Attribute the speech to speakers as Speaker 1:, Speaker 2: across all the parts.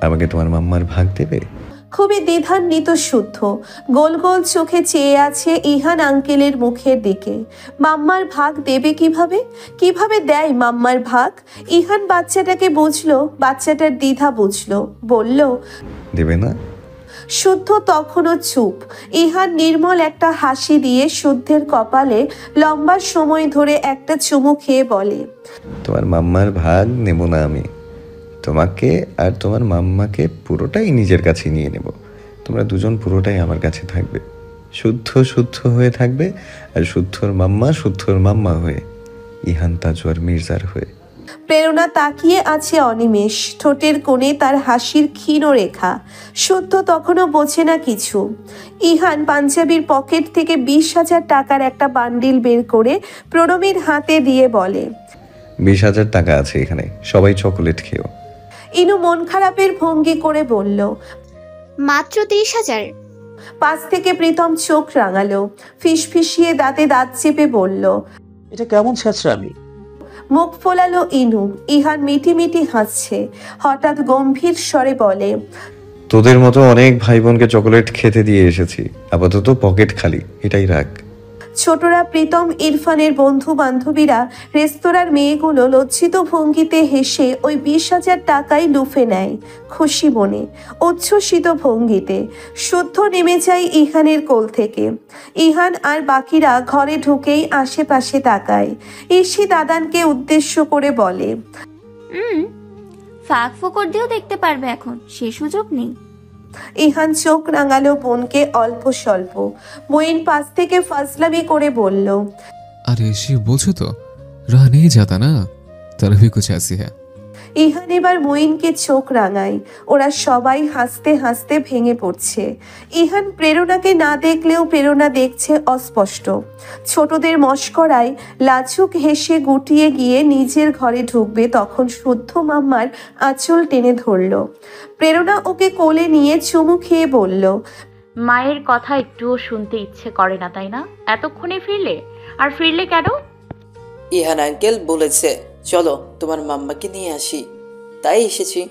Speaker 1: আমাকে তোমার মাম্মার ভাগ দেবে?
Speaker 2: খুবই দ্বিধান্বিত শুদ্ধ গোল গোল চোখে চেয়ে আছে ইহান আঙ্কেলের মুখের দিকে। মাম্মার ভাগ দেবে কিভাবে? কিভাবে দেয় মাম্মার ভাগ? ইহান বাচ্চাটাকে বুঝলো, বাচ্চাটার দ্বিধা বুঝলো, বলল,
Speaker 1: দেবে না।
Speaker 2: শুদ্ধ তখনও চুপ। ইহান নির্মল একটা হাসি দিয়ে শুদ্ধের কপালে লম্বা সময় ধরে একটা চুমু খেয়ে বলে,
Speaker 1: তোমার মাম্মার ভাগ নেব না আমি। তোমাকে আর তোমার মাম্মাকে পুরোটাই নিজের কাছে নিয়ে নেব। তোমরা দুজন পুরোটাই আমার কাছে থাকবে। শুদ্ধ শুদ্ধ হয়ে থাকবে, আর শুদ্ধর মাম্মা হয়ে, ইহান তাজওয়ার মির্জার হয়ে।
Speaker 2: প্রেরণা তাকিয়ে আছে অনিমেষ, ঠোঁটের কোণে তার হাসির ক্ষীণ রেখা। শুদ্ধ তখনও বোঝে না কিছু। ইহান পাঞ্জাবির পকেট থেকে 20,000 টাকার একটা বান্ডিল বের করে প্রণবীর হাতে দিয়ে বলে,
Speaker 1: 20,000 টাকা আছে এখানে, সবাই চকোলেট খেও।
Speaker 2: ইনু মন খারাপের ভঙ্গি করে বলল,
Speaker 3: মাত্র 30,000?
Speaker 2: পাশ থেকে প্রীতম চোখ রাঙালো, ফিসফিসিয়ে দাঁতে দাঁত চেপে বলল,
Speaker 4: এটা কেমন ছেঁচড়ামি?
Speaker 2: মুখ ফোলালো ইনু। ইহান মিটি মিটি হাসছে। হঠাৎ গম্ভীর স্বরে বলে,
Speaker 1: তোদের মতো অনেক ভাই বোনকে চকোলেট খেতে দিয়ে এসেছি, আপাতত পকেট খালি, এটাই রাখ।
Speaker 2: ছোটরা, প্রীতম, ইরফানের বন্ধু বান্ধবীরা, রেস্তোরাঁর মেয়েগুলো লজ্জিত ভঙ্গিতে হেসে ওই 20,000 টাকাই লুফে নেয় খুশি মনে, উচ্ছ্বসিত ভঙ্গিতে। শুদ্ধ নেমে যায় ইহানের কোল থেকে। ইহান আর বাকিরা ঘরে ঢুকেই আশেপাশে তাকায়। ঈশি দাদানকে উদ্দেশ্য করে বলে,
Speaker 3: ফাঁক ফোকর দিয়েও দেখতে পারবে এখন, সে সুযোগ নেই।
Speaker 2: ইহান চোখ রাঙালো বোনকে অল্প স্বল্প। মইন পাশ থেকে ফাজলামি করে বলল,
Speaker 5: अरे ऋषि बोझो तो रह नहीं जाता ना, तरह भी कुछ ऐसी है।
Speaker 2: ইহান এবার মইনকে চোখ রাঙায়। ওরা সবাই হাসতে হাসতে ভেঙে পড়ছে। ইহান প্রেরণাকে না দেখলেও প্রেরণা দেখছে অস্পষ্ট। ছোটদের মস্করায় লাজুক হেসে গুটিয়ে গিয়ে নিজের ঘরে ঢুকবে, তখন শুদ্ধ মাম্মার আঁচল টেনে ধরল। প্রেরণা ওকে কোলে নিয়ে চুমু খেয়ে বলল,
Speaker 6: মায়ের কথা একটুও শুনতে ইচ্ছে করে না তাই না? এতক্ষণে ফিরলে? আর ফিরলে কেন?
Speaker 7: ইহান আঙ্কেল বলেছে চলো তোমার মাম্মাকে নিয়ে আসি, তাই এসেছি।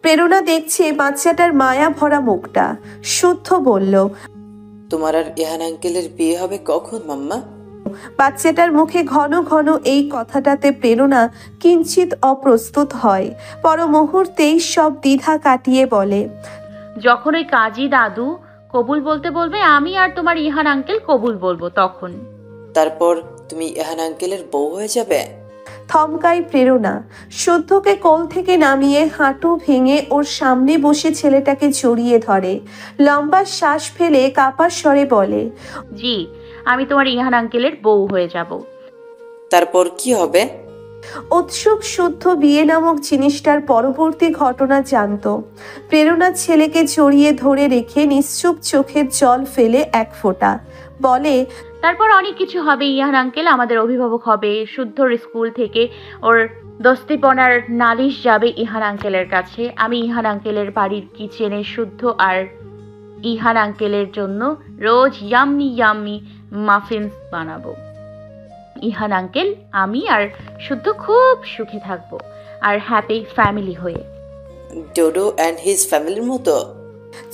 Speaker 2: প্রেরণা দেখছে বাচ্চাটার মায়া ভরা মুখটা। শুদ্ধ বলল,
Speaker 7: তোমার আর ইহান আঙ্কেলের বিয়ে হবে কখন মাম্মা?
Speaker 2: বাচ্চাটার মুখে ঘন ঘন এই কথাটাতে প্রেরণা কিঞ্চিত অপ্রস্তুত হয়। পর মুহূর্তেই সব দ্বিধা কাটিয়ে বলে,
Speaker 6: যখন ওই কাজী দাদু কবুল বলতে বলবে, আমি আর তোমার ইহান আঙ্কেল কবুল বলবো তখন।
Speaker 7: তারপর তুমি ইহান আঙ্কেলের বউ হয়ে যাবে?
Speaker 2: থমকায় প্রেরণা। শুদ্ধকে কোল থেকে নামিয়ে হাঁটু ভেঙে ওর সামনে বসে ছেলেটাকে জড়িয়ে ধরে। লম্বা শ্বাস ফেলে কাপা স্বরে বলে,
Speaker 6: জি, আমি তোমার ইহান আঙ্কেলের বউ হয়ে যাব।
Speaker 7: তারপর কি হবে?
Speaker 2: উৎসুক শুদ্ধ বিয়ে নামক জিনিসটার পরবর্তী ঘটনা জানত। প্রেরণা ছেলেকে জড়িয়ে ধরে রেখে নিশ্চুপ চোখের জল ফেলে এক ফোঁটা বলে,
Speaker 6: তারপর অনেক কিছু হবে। ইহান আঙ্কেল আমাদের অভিভাবক হবে। শুদ্ধর স্কুল থেকে ওর দস্তিপনার নালিশ যাবে ইহান আঙ্কেলের কাছে। আমি ইহান আঙ্কেলের বাড়ির কিচেনে শুদ্ধ আর ইহান আঙ্কেলের জন্য রোজ ইয়াম্মি ইয়াম্মি মাফিনস বানাবো। ইহান আঙ্কেল, আমি আর শুদ্ধ খুব সুখে থাকবো আর হ্যাপি ফ্যামিলি হয়ে।
Speaker 7: ডোডো অ্যান্ড হিজ ফ্যামিলির মতো?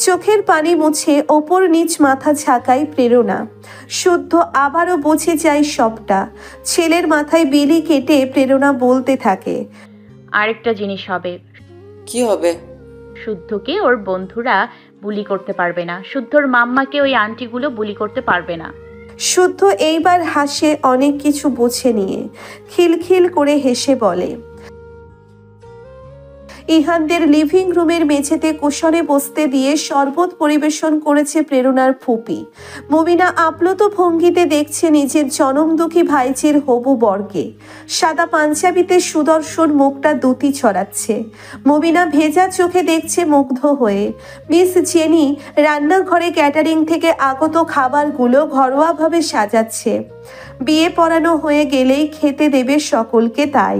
Speaker 2: চোখের পানি মুছে ওপর নিচ মাথা ঝাঁকায় প্রেরণা। শুদ্ধ আবারও বুঝে যায় সবটা। ছেলের মাথায় বিলি কেটে প্রেরণা বলতে থাকে,
Speaker 6: আরেকটা জিনিস হবে।
Speaker 7: কি হবে?
Speaker 6: শুদ্ধকে ওর বন্ধুরা বুলি করতে পারবে না। শুদ্ধর মাম্মাকে ওই আন্টিগুলো বুলি করতে পারবে না।
Speaker 2: শুদ্ধ এইবার হাসে অনেক কিছু বুঝে নিয়ে। খিলখিল করে হেসে বলে, ইহানদের লিভিং রুমের মেঝেতে কুশনে বসতে দিয়ে শরবত পরিবেশন করেছে প্রেরণার ফুপি। মুবিনা আপ্লুত ভঙ্গিতে দেখছে নিজের জনমদুখী ভাইঝির হবু বরকে। সাদা পাঞ্জাবিতে সুদর্শন মুখটা দুতি ছড়াচ্ছে। মুবিনা ভেজা চোখে দেখছে মুগ্ধ হয়ে। মিস জেনি রান্নাঘরে ক্যাটারিং থেকে আগত খাবারগুলো ঘরোয়াভাবে সাজাচ্ছে। বিয়ে পড়ানো হয়ে গেলেই খেতে দেবে সকলকে তাই।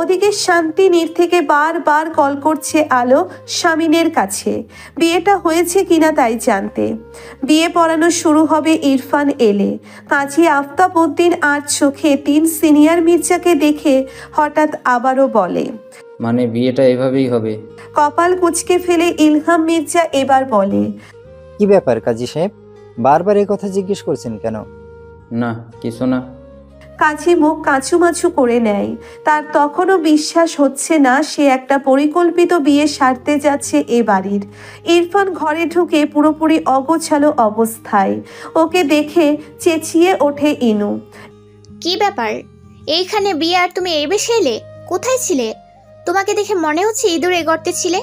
Speaker 2: ওদিকে শান্তি নীর থেকে বারবার কল করছে আলো স্বামীনের কাছে, বিয়েটা হয়েছে কিনা তাই জানতে। বিয়ে পড়ানো শুরু হবে ইরফান এলে। কাজী আফতাব উদ্দিন আর চোখে 3 সিনিয়র মির্জাকে দেখে হঠাৎ আবারও বলে,
Speaker 8: মানে বিয়েটা এভাবেই হবে?
Speaker 2: কপাল কুঁচকে ফেলে ইলহাম মির্জা এবার বলে,
Speaker 9: কি ব্যাপার কাজী সাহেব, বারবার এই কথা জিজ্ঞেস করছেন কেন?
Speaker 8: না কিছু না।
Speaker 2: কাজী মুখ কাঁচুমাচু করে নেয়। তার তখনও বিশ্বাস হচ্ছে না সে একটা পরিকল্পিত বিয়ে সারতে যাচ্ছে এ বাড়ির। ইরফান ঘরে ঢুকে পুরোপুরি অগোছালো অবস্থায়। ওকে দেখে চেঁচিয়ে ওঠে ইনু।
Speaker 3: কি ব্যাপার, এইখানে বিয়ে আর তুমি এই বেশে এলে? কোথায় ছিলে? তোমাকে দেখে মনে হচ্ছে ইঁদুরে গর্তে ছিলে।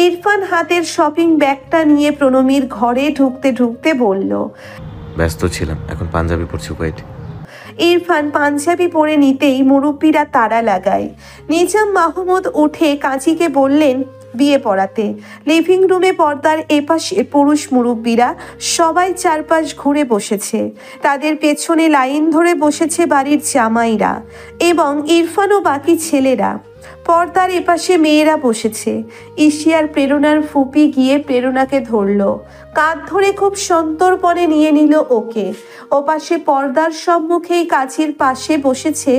Speaker 2: ইরফান হাতের শপিং ব্যাগটা নিয়ে প্রণমীর ঘরে ঢুকতে ঢুকতে বলল,
Speaker 10: ব্যস্ত ছিলাম, এখন পাঞ্জাবি পরছি। ওয়েট।
Speaker 2: ইরফান পাঞ্জাবি পরে নিতেই মুরব্বীরা তাড়া লাগায়। নিজাম মাহমুদ উঠে কাজীকে বললেন বিয়ে পড়াতে। লিভিং রুমে পর্দার এপাশে পুরুষ মুরব্বীরা সবাই চারপাশ ঘুরে বসেছে। তাদের পেছনে লাইন ধরে বসেছে বাড়ির জামাইরা এবং ইরফান ও বাকি ছেলেরা। পর্দার এপাশে মেয়েরা বসেছে। ইশিয়ার প্রেরণার ফুপি গিয়ে প্রেরণাকে ধরল, কাঁধ ধরে খুব সন্তর্পণে নিয়ে নিল ওকে। ওপাশে পর্দার সম্মুখেই কাজীর পাশে বসেছে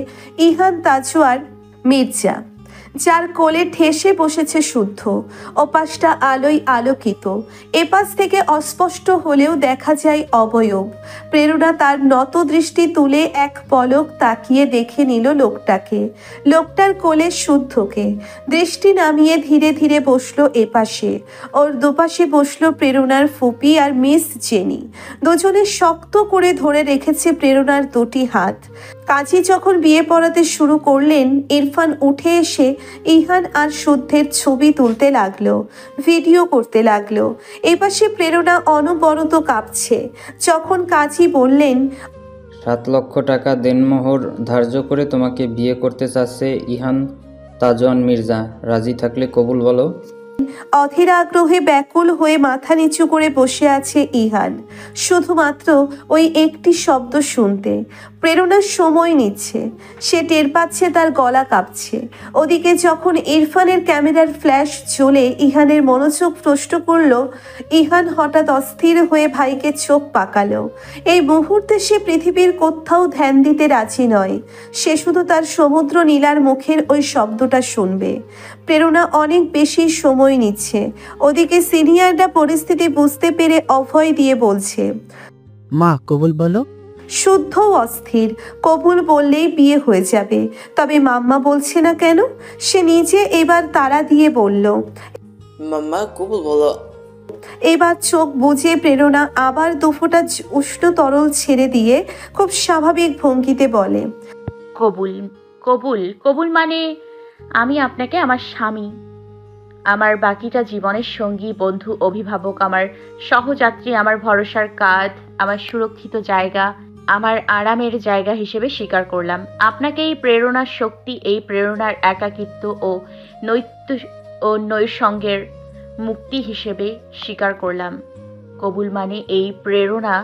Speaker 2: ইহান তাজওয়ার মির্জা, যার কোলে ঠেসে বসেছে শুদ্ধ। ওপাশটা আলোয় আলোকিত, এপাশ থেকে অস্পষ্ট হলেও দেখা যায় অবয়ব। প্রেরণা তার নত দৃষ্টি তুলে এক পলক তাকিয়ে দেখে নিল লোকটাকে, লোকটার কোলে শুদ্ধকে। দৃষ্টি নামিয়ে ধীরে ধীরে বসলো এপাশে। ওর দুপাশে বসলো প্রেরণার ফুপি আর মিস জেনি। দুজনে শক্ত করে ধরে রেখেছে প্রেরণার দুটি হাত। কাজী যখন বিয়ে পড়াতে শুরু করলেন, ইরফান উঠে এসে ইহান আর শুদ্ধের ছবি তুলতে লাগলো, ভিডিও করতে লাগলো। এপাশে প্রেরণা অনবরত কাঁপছে। যখন কাজী বললেন
Speaker 8: 7 লক্ষ টাকা দেনমোহর ধার্য করে তোমাকে বিয়ে করতে চাচ্ছে ইহান তাজওয়ান মির্জা, রাজি থাকলে কবুল বলো।
Speaker 2: অধীর আগ্রহে ব্যাকুল হয়ে মাথা নিচু করে বসে আছে ইহান, শুধুমাত্র ওই একটি শব্দ শুনতে। প্রেরণার সময় নিচ্ছে, সে টের পাচ্ছে তার গলা কাঁপছে। ওদিকে যখন ইরফানের ক্যামেরার ফ্ল্যাশ জ্বলে ইহানের মনোযোগ ভ্রষ্ট করলো, ইহান হঠাৎ অস্থির হয়ে ভাইকে চোখ পাকালো। এই মুহূর্তে সে পৃথিবীর কোথাও ধ্যান দিতে রাজি নয়, সে শুধু তার সমুদ্র নীলার মুখের ওই শব্দটা শুনবে। প্রেরণা অনেক বেশি সময় নিচ্ছে। ওদিকে সিনিয়ররা পরিস্থিতি বুঝতে পেরে অভয় দিয়ে বলছে,
Speaker 11: মা কবুল বলো।
Speaker 2: শুদ্ধ অস্থির, কবুল বললেই বিয়ে হয়ে যাবে, তবে মাম্মা বলছে না কেন? সে নিজে এবার তাড়া দিয়ে বলল,
Speaker 7: মাম্মা কবুল বলো।
Speaker 2: এবার চোখ বুজে প্রেরণা আবার দুফোঁটা উষ্ণ তরল ছেড়ে দিয়ে খুব স্বাভাবিক ভঙ্গিতে বলে,
Speaker 6: কবুল কবুল কবুল মানে আমি আপনাকে আমার স্বামী, আমার বাকিটা জীবনের সঙ্গী, বন্ধু, অভিভাবক, আমার সহযাত্রী, আমার ভরসার কাঁধ, আমার সুরক্ষিত জায়গা, আমার আরামের জায়গা হিসেবে স্বীকার করলাম। আপনাকে এই প্রেরণার শক্তি, এই প্রেরণার একাকিত্ব ও নৈসঙ্গের মুক্তি হিসেবে স্বীকার করলাম। কবুল মানে এই প্রেরণা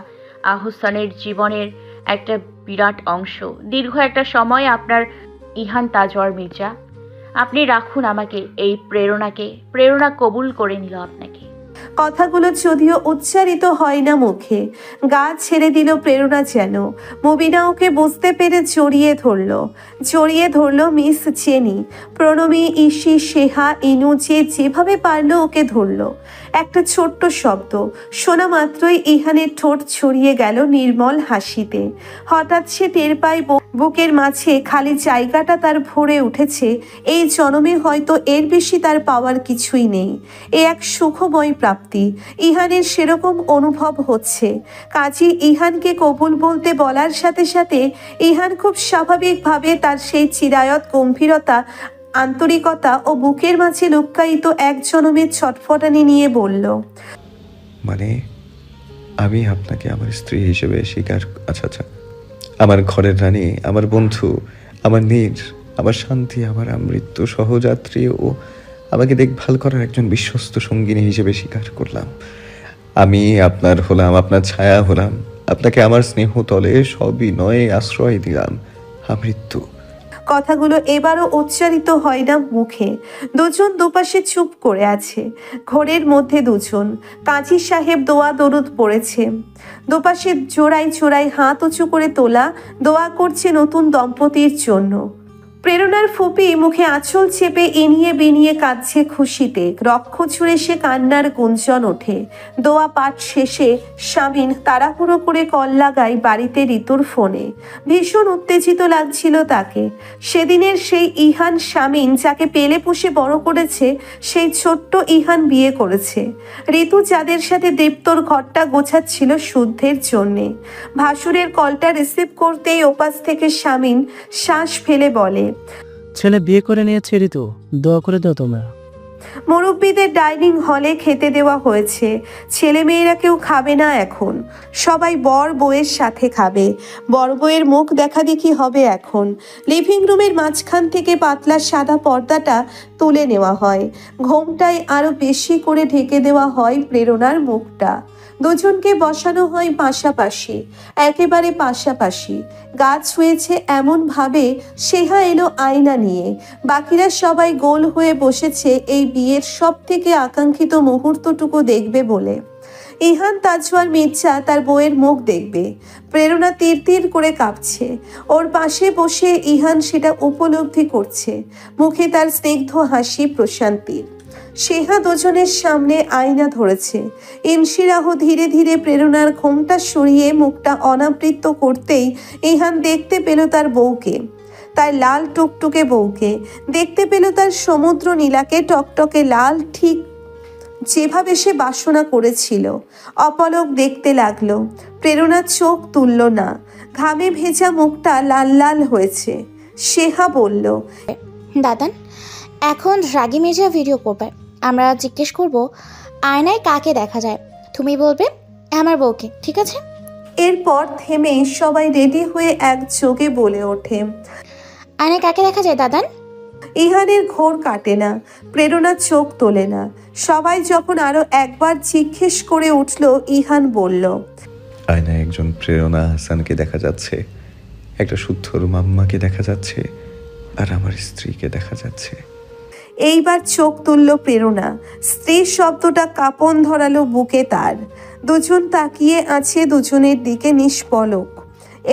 Speaker 6: আহসানের জীবনের একটা বিরাট অংশ। দীর্ঘ একটা সময় আপনার ইহান তাজওয়ার মির্জা। আপনি রাখুন আমাকে, এই প্রেরণাকে। প্রেরণা কবুল করে নিল আপনাকে।
Speaker 2: কথাগুলো যদিও উচ্চারিত হয় না মুখে, গা ছেড়ে দিল প্রেরণা যেন। মুবিনা ওকে বুঝতে পেরে জড়িয়ে ধরলো মিস জেনি। প্রণমী, ইসি, সেহা, ইনু যেভাবে পারলো ওকে ধরলো। একটা ছোট্ট শব্দ শোনা মাত্রই ইহানের ঠোঁট ছড়িয়ে গেল নির্মল হাসিতে। হঠাৎ সে টের পায় বুকের মাঝে খালি জায়গাটা তার ভরে উঠেছে। এই জনমে হয়তো এর বেশি তার পাওয়ার কিছুই নেই। এ এক সুখময় প্রাপ্তি। ইহানের সেরকম অনুভব হচ্ছে। কাজী ইহানকে কবুল বলতে বলার সাথে সাথে ইহান খুব স্বাভাবিকভাবে তার সেই চিরায়ত গম্ভীরতা, আন্তরিকতা ও বুকের মাঝে লুক্কায়িত এক জনমের ছটফটানি নিয়ে বলল,
Speaker 1: মানে আমি আপনাকে আমার স্ত্রী হিসেবে স্বীকার, আচ্ছা, আমার ঘরের রানী, আমার বন্ধু, আমার নীর, আমার শান্তি, আমার আমৃত্যু সহযাত্রী ও আমাকে দেখভাল করার একজন বিশ্বস্ত সঙ্গিনী হিসেবে স্বীকার করলাম। আমি আপনার হলাম, আপনার ছায়া হলাম, আপনাকে আমার স্নেহতলে সবিনয়ে আশ্রয় দিলাম, আমৃত্যু।
Speaker 2: কথাগুলো এবারও উচ্চারিত হয় না মুখে। দুজন দুপাশে চুপ করে আছে। ঘরের মধ্যে দুজন। কাজী সাহেব দোয়া দরুদ পড়েছে। দুপাশে জোড়ায় জোড়ায় হাত উঁচু করে তোলা, দোয়া করছে নতুন দম্পতির জন্য। প্রেরণার ফুপি মুখে আঁচল চেপে এনিয়ে বেনিয়ে কাঁদছে খুশিতে। রক্ষ ছুঁড়ে সে কান্নার গুঞ্জন ওঠে। দোয়া পাঠ শেষে স্বামীন তাড়াহুড়ো করে কল লাগায় বাড়িতে ঋতুর ফোনে। ভীষণ উত্তেজিত লাগছিল তাকে। সেদিনের সেই ইহান স্বামীন যাকে পেলে পুষে বড় করেছে, সেই ছোট্ট ইহান বিয়ে করেছে। ঋতু যাদের সাথে দীপ্তর ঘরটা গোছাচ্ছিল শুদ্ধের জন্যে। ভাসুরের কলটা রিসিভ করতেই ওপাশ থেকে স্বামীন শ্বাস ফেলে বলে,
Speaker 11: ছেলে বিয়ে করে নিয়েছে ঋতু, দোয়া করে দাও তোমরা।
Speaker 2: মুরব্বীদের ডাইনিং হলে খেতে দেওয়া হয়েছে। ছেলে মেয়েরা কেউ খাবে না এখন, সবাই বর বউয়ের সাথে খাবে। বর বউয়ের মুখ দেখা দেখি হবে এখন। লিভিং রুমের মাঝখান থেকে পাতলা সাদা পর্দাটা তুলে নেওয়া হয়। ঘোমটায় আরো বেশি করে ঢেকে দেওয়া হয় প্রেরণার মুখটা। দুজনকে বসানো হয় পাশাপাশি, একেবারে পাশাপাশি। গা ছুঁয়েছে এমন ভাবে সেহা এলো আয়না নিয়ে। বাকিরা সবাই গোল হয়ে বসেছে এই বিয়ের সব থেকে আকাঙ্ক্ষিত মুহূর্তটুকু দেখবে বলে। ইহান তাজওয়ার মির্জা তার বউয়ের মুখ দেখবে। প্রেরণা তীর তীর করে কাঁপছে। ওর পাশে বসে ইহান সেটা উপলব্ধি করছে। মুখে তার স্নিগ্ধ হাসি, প্রশান্তির। সেহা দুজনের সামনে আয়না ধরেছে। ইনশিরাহ ধীরে ধীরে প্রেরণার ঘোমটা সরিয়ে মুখটা অনাবৃত করতেই ইহান দেখতে পেল তার বউকে, তার লাল টুকটুকে বউকে। দেখতে পেল তার সমুদ্র নীলাকে, টকটকে লাল, ঠিক যেভাবে সে বাসনা করেছিল। অপলক দেখতে লাগলো। প্রেরণার চোখ তুলল না। ঘামে ভেজা মুখটা লাল লাল হয়েছে। সেহা বলল,
Speaker 3: দাদান, এখন রাগী মির্জা ভিডিও করবে। আমরা জিজ্ঞেস করব আয়নায় কাকে দেখা যায়, তুমি বলবে আমার বউকে, ঠিক আছে?
Speaker 2: এরপর থেমে সবাই রেডি হয়ে একযোগে বলে ওঠে,
Speaker 3: আয়নায় কাকে দেখা যায় দাদান?
Speaker 2: ইহানের ঘোর কাটে না। প্রেরণা চোখ তোলে না। সবাই যখন আরো একবার জিজ্ঞেস করে উঠল, ইহান বলল,
Speaker 1: আয়নায় একজন প্রেরণা হাসানকে দেখা যাচ্ছে, একটা শুদ্ধর মাম্মাকে দেখা যাচ্ছে, আর আমার স্ত্রীকে দেখা যাচ্ছে।
Speaker 2: এইবার চোখ তুলল প্রেরণা। স্ত্রীর শব্দটা কাঁপন ধরালো বুকে তার। দুজন তাকিয়ে আছে দুজনের দিকে নিষ্পলক।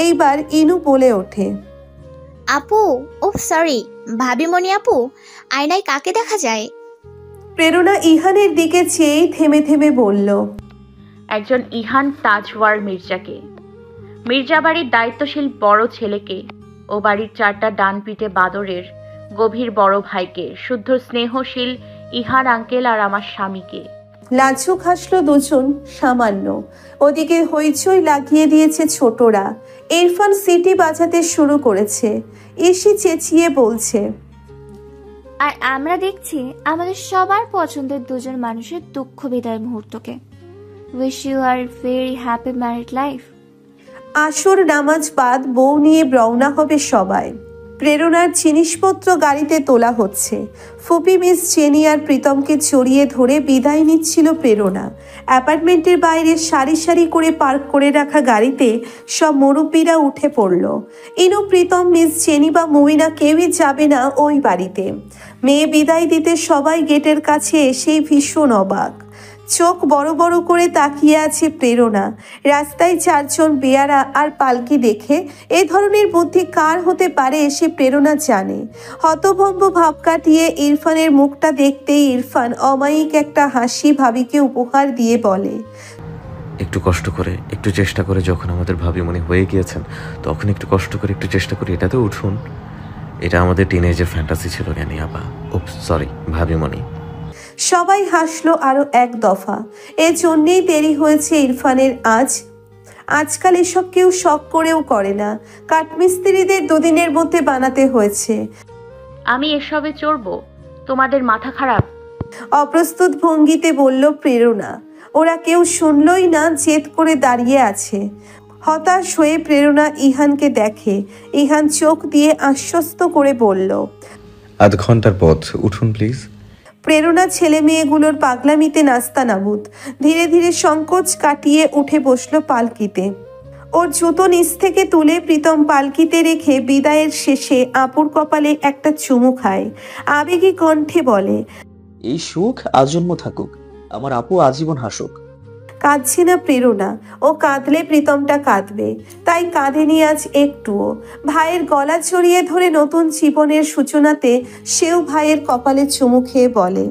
Speaker 2: এইবার ইনু বলে ওঠে,
Speaker 3: আপু, ও সরি, ভাবিমণি আপু, আয়নায় কাকে দেখা যায়?
Speaker 2: প্রেরণা ইহানের দিকে চেয়েই থেমে থেমে বলল,
Speaker 6: একজন ইহান তাজওয়ার মির্জাকে, মির্জা বাড়ির দায়িত্বশীল বড় ছেলেকে, ও বাড়ির চারটা ডান পিঠে বাদরের গভীর বড় ভাইকে, শুদ্ধ স্নেহশীল ইহান আঙ্কেল আর আমার স্বামীকে।
Speaker 2: লাজুক হাসলো দুজন সামান্য। ওদিকে হইচই লাগিয়ে দিয়েছে ছোটরা। ইরফান সিটি বাজাতে শুরু করেছে। ইসি চেঁচিয়ে বলছে,
Speaker 12: আর আমরা দেখছি আমাদের সবার পছন্দের দুজন মানুষের দুঃখ বিদায় মুহূর্তকে। Wish you a very happy married life.
Speaker 2: আসর নামাজ বাদ বউ নিয়ে রওনা হবে সবাই। প্রেরণার জিনিসপত্র গাড়িতে তোলা হচ্ছে। ফুপি মিস জেনি আর প্রীতমকে জড়িয়ে ধরে বিদায় নিচ্ছিল প্রেরণা। অ্যাপার্টমেন্টের বাইরে সারি সারি করে পার্ক করে রাখা গাড়িতে সব মুরব্বীরা উঠে পড়ল। ইনু, প্রীতম, মিস জেনি বা মুমিনা কেউই যাবে না ওই বাড়িতে। মেয়ে বিদায় দিতে সবাই গেটের কাছে এসেই ভীষণ অবাক। চোখ বড় বড় করে তাকিয়ে আছে প্রেরণা। রাস্তায় চারজন বেয়ারা আর পালকি দেখে এ ধরনের বুদ্ধি কার হতে পারে সে প্রেরণা জানে। হতভম্ব ভাব কাটিয়ে ইরফানের মুখটা দেখতেই ইরফান অমায়িক একটা হাসি ভাবিকে উপহার দিয়ে বলে,
Speaker 10: একটু কষ্ট করে, একটু চেষ্টা করে, যখন আমাদের ভাবিমণি হয়ে গিয়েছেন তখন একটু কষ্ট করে, একটু চেষ্টা করে এটাতে উঠুন। এটা আমাদের টিনেজের ফ্যান্টাসি ছিল জ্ঞানী আপা, সরি ভাবিমণি।
Speaker 2: সবাই হাসলো আরো এক দফা। এর জন্যেই দেরি হয়েছে ইরফানের আজ। আজকাল এসব কেউ শখ করেও করে না। কাঠমিস্ত্রিদের দুদিনের মধ্যে বানাতে হয়েছে।
Speaker 6: আমি এসবে চড়বো? তোমাদের মাথা খারাপ?
Speaker 2: অপ্রস্তুত ভঙ্গিতে বলল প্রেরণা। ওরা কেউ শুনলই না, জেদ করে দাঁড়িয়ে আছে। হতাশ হয়ে প্রেরণা ইহানকে দেখে। ইহান চোখ দিয়ে আশ্বস্ত করে বলল,
Speaker 1: আধ ঘন্টার পথ, উঠুন প্লিজ।
Speaker 2: প্রেরণা ছেলে মেয়েগুলোর পাগলামিতে নাস্তানাবুদ। ধীরে ধীরে সংকোচ কাটিয়ে উঠে বসলো পালকিতে। ওর জুতো নিচ থেকে তুলে প্রীতম পালকিতে রেখে বিদায়ের শেষে আপুর কপালে একটা চুমু খায়। আবেগী কণ্ঠে বলে,
Speaker 4: এই সুখ আজন্ম থাকুক, আমার আপু আজীবন হাসুক।
Speaker 2: কাঁদছে না প্রেরণা, ও কাঁদলে প্রীতমটা কাঁদবে, তাই কাঁদেনি আজ একটুও। ভাইয়ের গলা জড়িয়ে ধরে নতুন জীবনের সূচনাতে সেও ভাইয়ের কপালে চুমু খেয়ে বলে,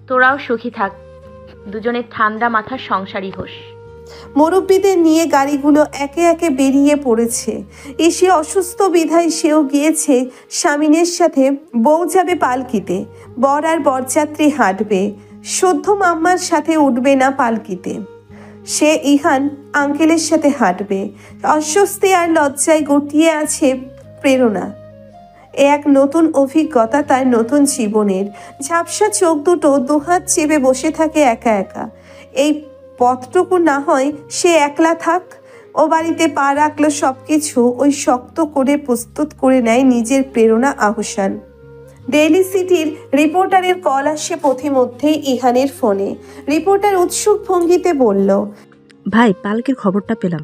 Speaker 6: তোরাও সুখী থাক, দুজনের ঠান্ডা মাথার সংসারী হোস।
Speaker 2: মুরব্বীদের নিয়ে গাড়িগুলো একে একে বেরিয়ে পড়েছে। এসে অসুস্থ বিধায় সেও গিয়েছে স্বামীনের সাথে। বউ যাবে পালকিতে, বর আর বরযাত্রী হাঁটবে, সদ্য মাম্মার সাথে উঠবে না পালকিতে। সে ইহান আঙ্কেলের সাথে হাঁটবে। অস্বস্তি আর লজ্জায় গুটিয়ে আছে প্রেরণা। এক নতুন অভিজ্ঞতা তার নতুন জীবনের। ঝাপসা চোখ দুটো দুহাত চেপে বসে থাকে একা একা। এই পথটুকু না হয় সে একলা থাক। ও বাড়িতে পা রাখলো, সবকিছু ওই শক্ত করে প্রস্তুত করে নেয় নিজের প্রেরণা আহসান। ডেইলি সিটির রিপোর্টারের কল আসে পথিমধ্যেই ইহানের ফোনে। রিপোর্টার উৎসুক ভঙ্গিতে বলল,
Speaker 13: ভাই পালকির খবরটা পেলাম,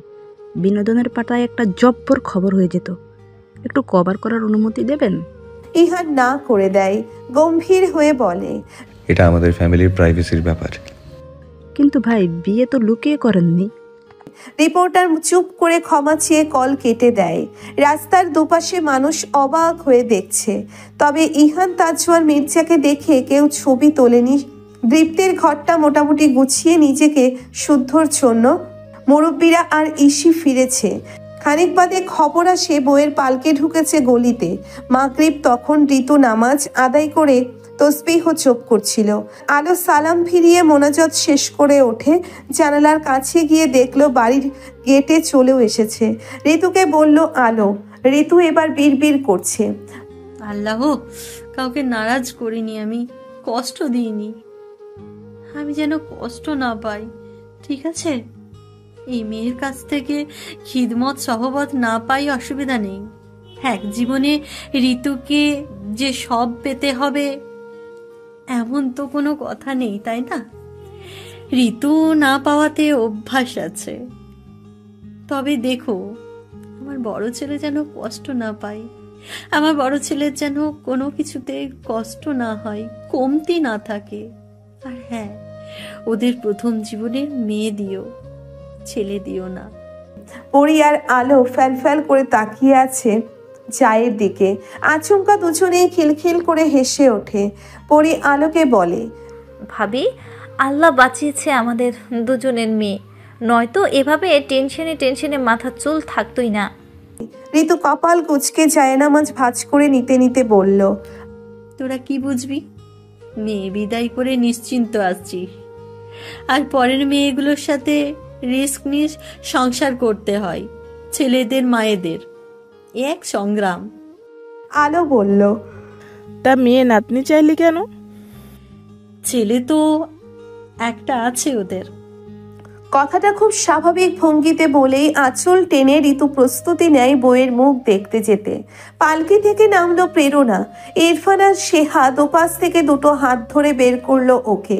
Speaker 13: বিনোদনের পাতায় একটা জব্বর খবর হয়ে যেত, একটু কভার করার অনুমতি দেবেন?
Speaker 2: ইহান না করে দেয়, গম্ভীর হয়ে বলে,
Speaker 1: এটা আমাদের ফ্যামিলির প্রাইভেসির ব্যাপার।
Speaker 13: কিন্তু ভাই বিয়ে তো লুকিয়ে করেননি।
Speaker 2: রিপোর্টার চুপ করে ক্ষমা চেয়ে কল কেটে দেয়। রাস্তার দুপাশে মানুষ অবাক হয়ে দেখছে, তবে ইহান তাজওয়ার মির্জাকে দেখে কেউ ছবি তোলেনি। দৃপ্তের ঘরটা মোটামুটি গুছিয়ে নিজেকে শুদ্ধর জন্য মুরব্বীরা আর ইসি ফিরেছে। খানিক বাদে খবর আসে বউয়ের পালকে ঢুকেছে গলিতে। মাগরিব তখন ঋতু নামাজ আদায় করে তসবিহ চোখ করছিল। আলো সালাম ফিরিয়ে মোনাজাত শেষ করে ওঠে। জানালার কাছে গিয়ে দেখলো বাড়ির গেটে চলেও এসেছে। ঋতুকে বলল আলো। ঋতু এবার বিড়বিড় করছে,
Speaker 14: আল্লাহ, কাউকে নারাজ করিনি, আমি কষ্ট দিইনি, আমি যেন কষ্ট না পাই, ঠিক আছে? এই মেয়ের কাছ থেকে খিদমত সহবত না পাই অসুবিধা নেই। এক জীবনে ঋতুকে যে সব পেতে হবে এমন তো কোনো কথা নেই, তাই না? ঋতু না পাওয়াতে অভ্যাস আছে। তবে দেখো, আমার বড় ছেলে যেন কষ্ট না পায়, আমার বড় ছেলের যেন কোনো কিছুতে কষ্ট না হয়, কমতি না থাকে। আর হ্যাঁ, ওদের প্রথম জীবনের মেয়ে দিও, ছেলে দিও না।
Speaker 2: পরি আর আলো ফ্যাল করে তাকিয়ে আছে চায়ের দিকে। আচমকা দুজনেই খিলখিল করে হেসে ওঠে। পরি আলোকে বলে,
Speaker 15: ভাবি, আল্লাহ বাঁচিয়েছে আমাদের দুজনের মেয়ে, নয়তো এভাবে টেনশনে মাথার চুল থাকতোই না।
Speaker 2: ঋতু কপাল কুঁচকে জায়নামাজ ভাঁজ করে নিতে নিতে বলল,
Speaker 14: তোরা কি বুঝবি? মেয়ে বিদায় করে নিশ্চিন্ত আসছিস, আর পরের মেয়েগুলোর সাথে রিস্ক নিয়ে সংসার করতে হয়। ছেলেদের মায়েদের এক সংগ্রাম।
Speaker 2: আলো বলল,
Speaker 11: তা মেয়ে নাতনি চাইলি কেন?
Speaker 14: ছেলে তো একটা আছে ওদের।
Speaker 2: কথাটা খুব স্বাভাবিক ভঙ্গিতে বলেই আঁচল টেনে ঋতু প্রস্তুতি নেয় বইয়ের মুখ দেখতে যেতে। পালকি থেকে নামলো প্রেরণা। ইরফান আর শেহা দুপাশ থেকে দুটো হাত ধরে বের করলো ওকে।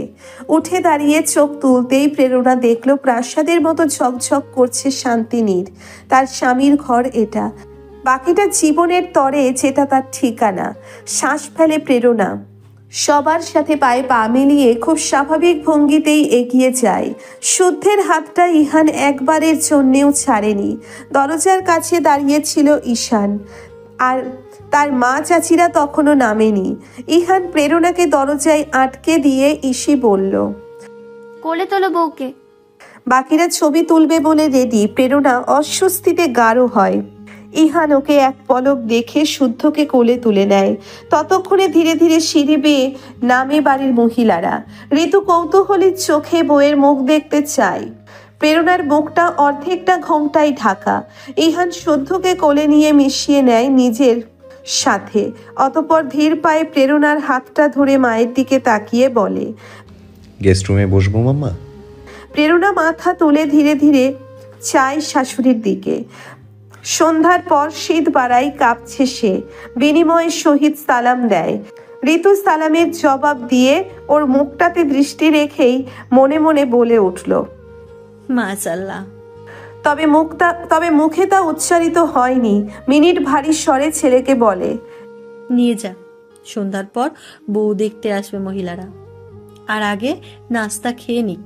Speaker 2: উঠে দাঁড়িয়ে চোখ তুলতেই প্রেরণা দেখলো প্রাসাদের মতো ঝকঝক করছে শান্তিনীর। তার স্বামীর ঘর এটা, বাকিটা জীবনের তরে যেটা তার ঠিকানা। শ্বাস ফেলে প্রেরণা, সবার সাথে পায়ে পা মিলিয়ে খুব স্বাভাবিক ভঙ্গিতেই এগিয়ে যায়। শুদ্ধের হাতটা ইহান একবারের জন্যেও ছাড়েনি। দরজার কাছে দাঁড়িয়েছিল ঈশান, আর তার মা চাচিরা তখনও নামেনি। ইহান প্রেরণাকে দরজায় আটকে দিয়ে ইসি বলল,
Speaker 12: কোলে তোলো বউকে।
Speaker 2: বাকিরা ছবি তুলবে বলে রেডি। প্রেরণা অস্বস্তিতে গাঢ় হয়। ইহান ওকে এক পলক দেখে শুদ্ধকে কোলে তুলে নেয়। ততক্ষণে ধীরে ধীরে সিঁড়ি বেয়ে নামে বাড়ির মহিলারা। ঋতু কৌতূহলীর চোখে বউয়ের মুখ দেখতে চায়। প্রেরণার মুখটা অর্ধেকটা ঘোমটায় ঢাকা। ইহান শুদ্ধকে কোলে নিয়ে মিশিয়ে নেয় নিজের সাথে। অতঃপর ধীর পায়ে প্রেরণার হাতটা ধরে মায়ের দিকে তাকিয়ে বলে,
Speaker 1: গেস্ট রুমে বসবো মাম্মা?
Speaker 2: প্রেরণা মাথা তুলে ধীরে ধীরে চায় শাশুড়ির দিকে। সন্ধ্যার পর শীত বাড়াই কাঁপছে সে। বিনিময়ে সহিত সালাম দেয়। ঋতু সালামের জবাব দিয়ে ওর মুখটাতে দৃষ্টি রেখেই মনে মনে বলে উঠল,
Speaker 14: মাশাআল্লাহ।
Speaker 2: তবে মুখে তা উচ্চারিত হয়নি। মিনিট ভারী স্বরে ছেলেকে বলে,
Speaker 14: নিয়ে যা, সন্ধ্যার পর বউ দেখতে আসবে মহিলারা, আর আগে নাস্তা খেয়ে নিক।